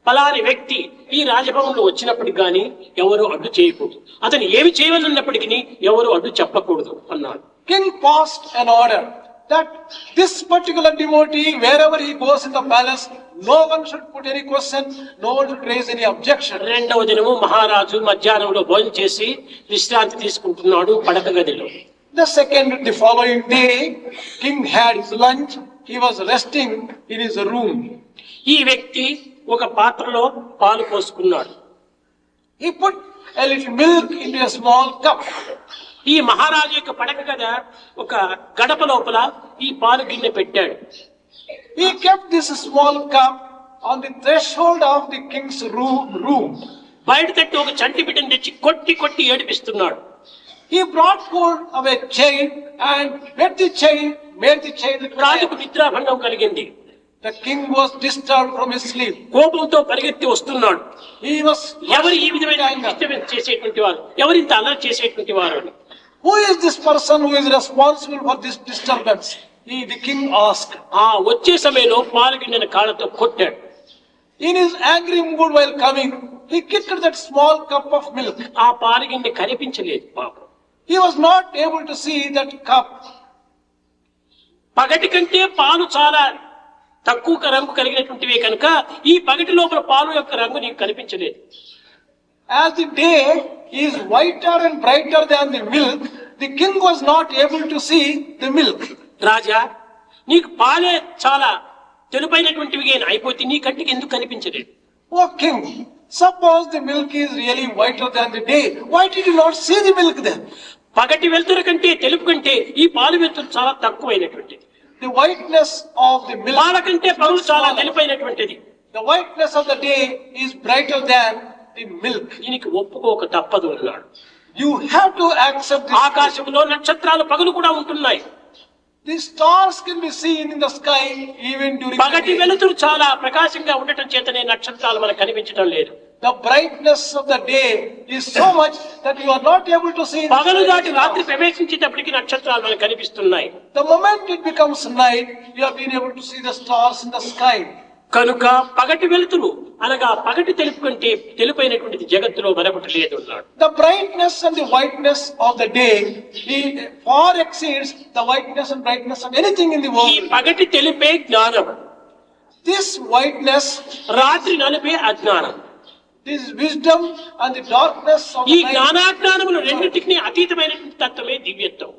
ఫలాని వ్యక్తి ఈ రాజభవన్లో వచ్చినప్పటికి గాని ఎవరు అడ్డు చేయకూడదు, అతను ఏమి చేయవలన్నప్పటికీ ఎవరు అడ్డు చెప్పకూడదు అన్నాడు. King passed an order that this particular devotee, wherever he goes in the palace, no one should put any question, no one should raise any objection. రెండవ దినము మహారాజు మధ్యాహ్నంలో భోజనం చేసి విశ్రాంతి తీసుకుంటున్నాడు పడక గదిలో. The following day, king had his lunch, he was resting in his room. ఈ వ్యక్తి ఒక పాత్రలో పాలు పోసుకున్నాడు. He put a little milk into a small cup. ఈ మహారాజు యొక్క పడక గద ఒక గడప లోపల ఈ పాలు గిన్నె పెట్టాడు. He kept this small cup on the threshold of the king's room. బయట తట్టి ఒక చంటి బిడ్డను తెచ్చి కొట్టి కొట్టి ఏడిపిస్తున్నాడు. He brought hold of a chain and made the chain రాజుకు నిద్రాభంగం కలిగింది. The king was disturbed from his sleep. కోపంతో పరిగెత్తి వస్తున్నాడు. He was ఎవరు ఈ విధమైన డిస్టర్బెన్స్ చేసేటువంటి వారు, ఎవరు ఇంత అలర్ట్ చేసేటువంటి వారు అని. Who is this person who is responsible for this disturbance? The king asked. ఆ వచ్చే సమయంలో పాలు గిన్నెను కాళ్ళతో కొట్టాడు. In his angry mood while coming, he kicked that small cup of milk. ఆ పాలు గిన్నె కనిపించలేదు పాపం. He was not able to see that cup. పగటి కంటే పాలు చాలా తక్కువ రంగు కలిగినటువంటివే కనుక ఈ పగటి లోపల పాలు యొక్క రంగు నీకు కనిపించలేదు. As the day is whiter and brighter than the milk, the king was not able to see the milk. రాజా, నీకు పాలే చాలా తెలుపైనటువంటివి అయిపోతే నీ కంటికి ఎందుకు కనిపించలేదు? Oh king, suppose the milk is really whiter than the day, why did you not see the milk then? పగటి వెలుతురు కంటే తెలుపు కంటే ఈ పాలు వెలుతురు చాలా తక్కువైనటువంటిది. the whiteness of the milk. వాళ్ళకంటే పగులు చాలా తెలిపైనటువంటిది. The whiteness of the day is brighter than the milk. దీనికి ఒప్పుకోక తప్పదు అన్నాడు. You have to accept this. ఆకాశంలో నక్షత్రాలు పగులు కూడా ఉంటున్నాయి. The stars can be seen in the sky even during పగటి the day. వెలుతురు చాలా ప్రకాశంగా ఉండటం చేతనే నక్షత్రాలు మనకు కనిపించడం లేదు. The brightness of the day is so much that you are not able to see. పగలు దాటి రాత్రి ప్రవేశించేటప్పటికి నక్షత్రాలు మనకు కనిపిస్తున్నాయి. The moment it becomes night, you have been able to see the stars in the sky. కనుక పగటి వెలుతురు అనగా పగటి తెలుపు కంటే తెలుపైనటువంటిది జగత్తులో మరొకటి లేదు అన్నాడు. The brightness and the whiteness of the day far exceeds the whiteness and brightness of anything in the ఈ world. పగటి తెలుపే జ్ఞానం, This whiteness, రాత్రి నలుపే అజ్ఞానం. this wisdom and the darkness of ఈ the night, జ్ఞానాజ్ఞానములు రెండింటికి అతీతమైనటువంటి తత్వమే దివ్యత్వం.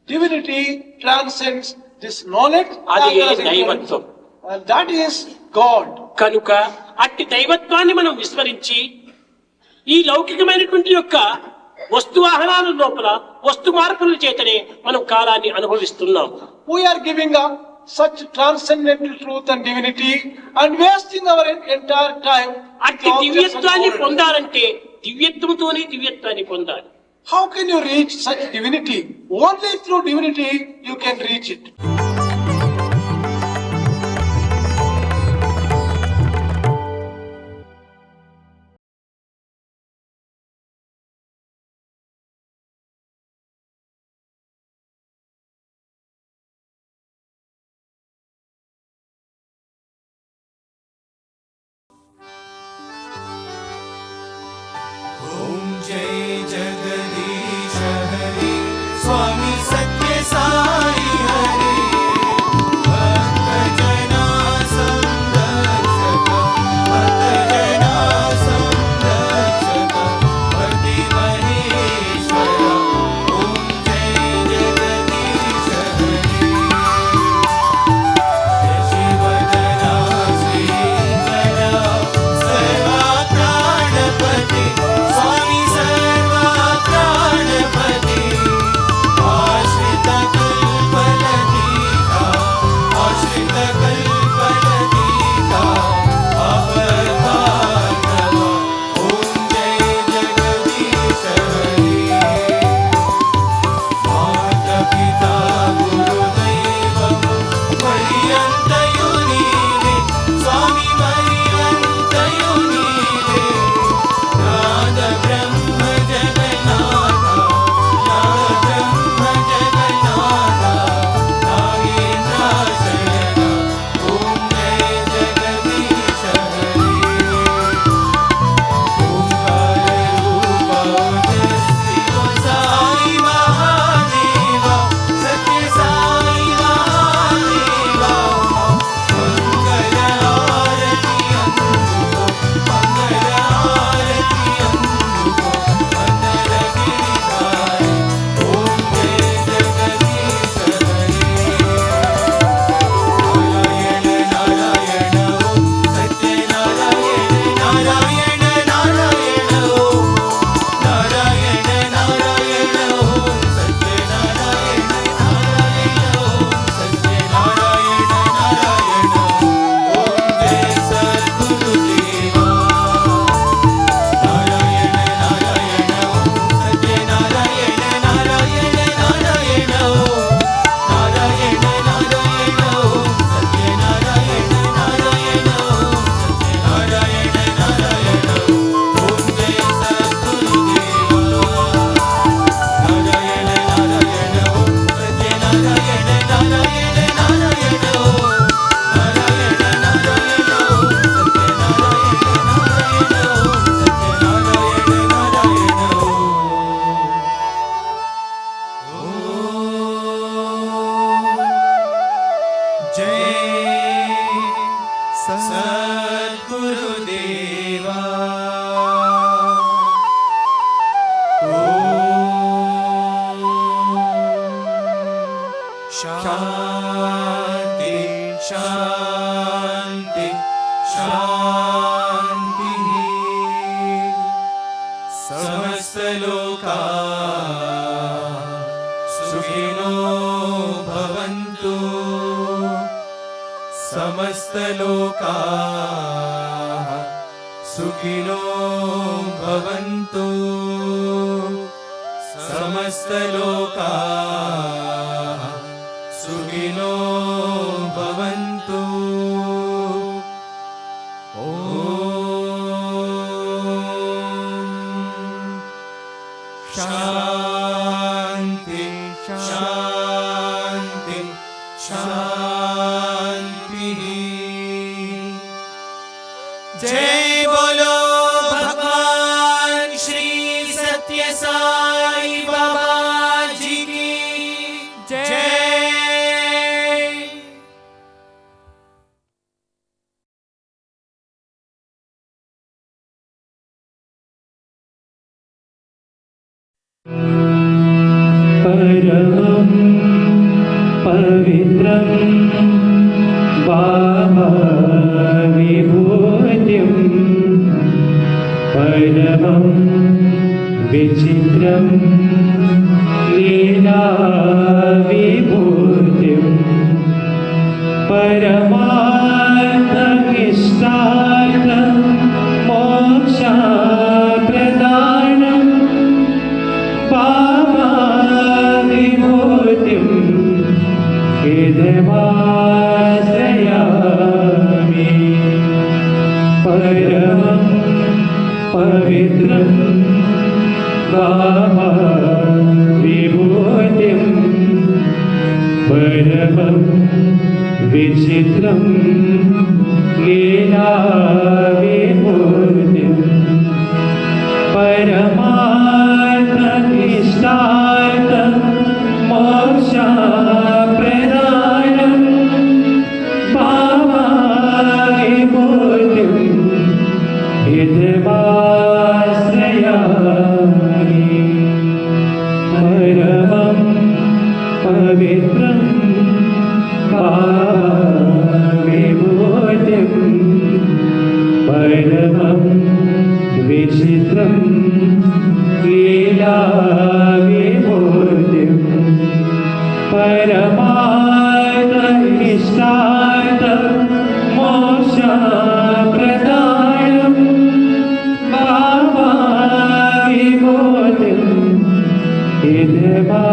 divinity transcends this knowledge అది as well as దైవత్వం. and that is God. కనుక అట్టి దైవత్వాన్ని మనం విస్మరించి ఈ లౌకికమైనటువంటి యొక్క వస్తు ఆహారాల లోపల వస్తు మార్పుల చేతనే మనం కాలాన్ని అనుభవిస్తున్నాం. We are giving up such transcendental truth and divinity and wasting our entire time. అట్టి దివ్యత్వాన్ని పొందాలంటే దివ్యత్వంతోనే దివ్యత్వాన్ని పొందాలి. How can you reach such divinity? Only through divinity you can reach it. जय जगदीश हरे स्वामी सत्य साई हरे भक्त जना संरक्षक भक्त जना संरक्षक पति महेश्वर ओम जय जगदीश हरे शिवदना श्रीकरा सर्वा प्राणपति स्वामी सर्वा प्राणपति आश्रित कल्पलतिका आश्रित कल्पलतिका अपर भार्गव ओम जय जगदीश हरे माता पिता गुरुदैवं पर्यन्तयो नीवे स्वामी पर्यन्तयो नीवे नाद ब्रह्म जगन्नाथ नाद ब्रह्म जगन्नाथ नागेन्द्राशरण ओम जय जगदीश हरे ओंकार रूप शिव साई महादेव सत्य साई महादेव मंगल आरती अंधुको मंगल आरती अंधुको अंदर गिरिधारी ओम जय जगदीश हरे नारायण नारायण ओम सत्य नारायण नारायण नारायण ओम नारायण नारायण ओम सत्य नारायण नारायण ओम सत्य नारायण नारायण ओम जय सद्गुरुदेवा नारायण नारायण ओम सत्य नारायण नारायण नारायण ओम नारायण नारायण ओम सत्य नारायण नारायण ओम सत्य नारायण नारायण ओम जय सद्गुरुदेवा नारायण नारायण ओम सत्य नारायण नारायण नारायण ओम नारायण नारायण ओम सत्य नारायण नारायण ओम सत्य नारायण नारायण ओम जय सद्गुरुदेवा शांति शांति शांति समस्त लोका सुखिनो भवन्तु समस्तलोकाः सुखिनो भवन्तु समस्तलोकाः सुखिनो भवन्तु ॐ शान्ति शान्ति शान्तिः जय बोलो भगवान श्री सत्य साई बाबा जी की जय। परमं पवित्रं बाबा विभूतिं परमं विचित्रं लीला विभूतिं परमार्थमिष्टार्थं मोक्षप्रदानं बाबा विभूतिं हृदयाश्रयामि परमं पवित्रं बाबा विभूतिं परमं विचित्रं लीला विभूतिं परमार्थमिष्टार्थं मोक्षप्रदानं बाबा विभूतिं हृदयाश्रयामि परमं पवित्रं बाबा विभूतिं परमं विचित्रं लीला विभूतिं परमार्थमिष्टार्थं मोक्षप्रदानं बाबा विभूतिं हृदयाश्रयामि।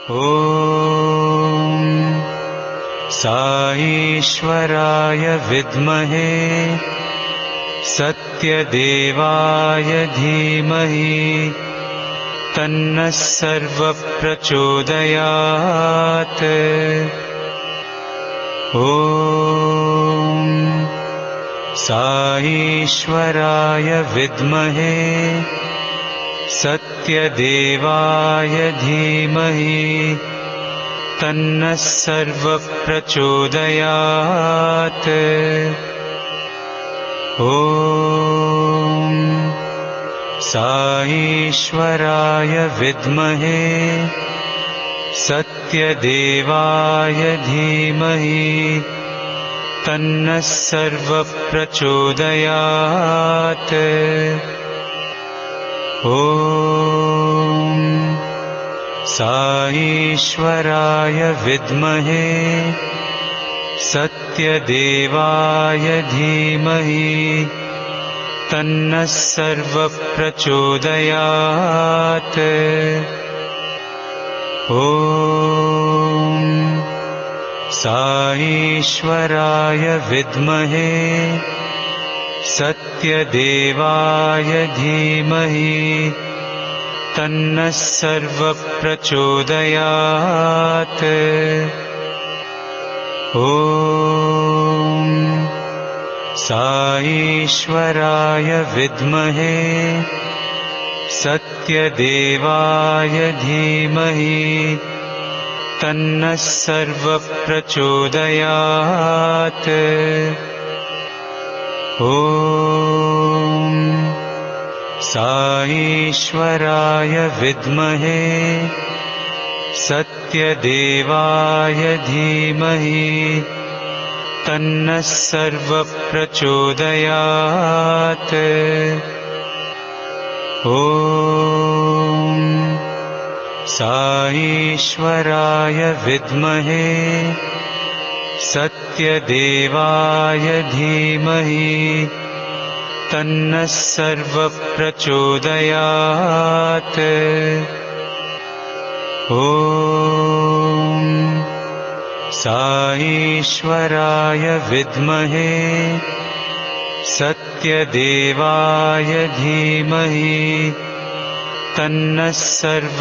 ॐ साईश्वराय विद्महे सत्यदेवाय धीमहि तन्नः सर्वप्रचोदयात्। ॐ साईश्वराय विद्महे सत्यदेवाय धीमहि तन्नः सर्वप्रचोदयात्। ॐ साईश्वराय विद्महे सत्यदेवाय धीमहि तन्नः सर्वप्रचोदयात्। ॐ साईश्वराय विद्महे सत्यदेवाय धीमहि तन्नः सर्वप्रचोदयात्। ॐ साईश्वराय विद्महे सत्यदेवाय धीमहि तन्नः सर्वप्रचोदयात्। ॐ साईश्वराय विद्महे सत्यदेवाय धीमहि तन्नः सर्वप्रचोदयात्। ॐ साईश्वराय विद्महे सत्यदेवाय धीमहि तन्नः सर्वप्रचोदयात्। ॐ साईश्वराय विद्महे सत्यदेवाय धीमहि तन्नः सर्वप्रचोदयात्। ॐ साईश्वराय विद्महे सत्यदेवाय धीमहि तन्नः सर्वप्रचोदयात्।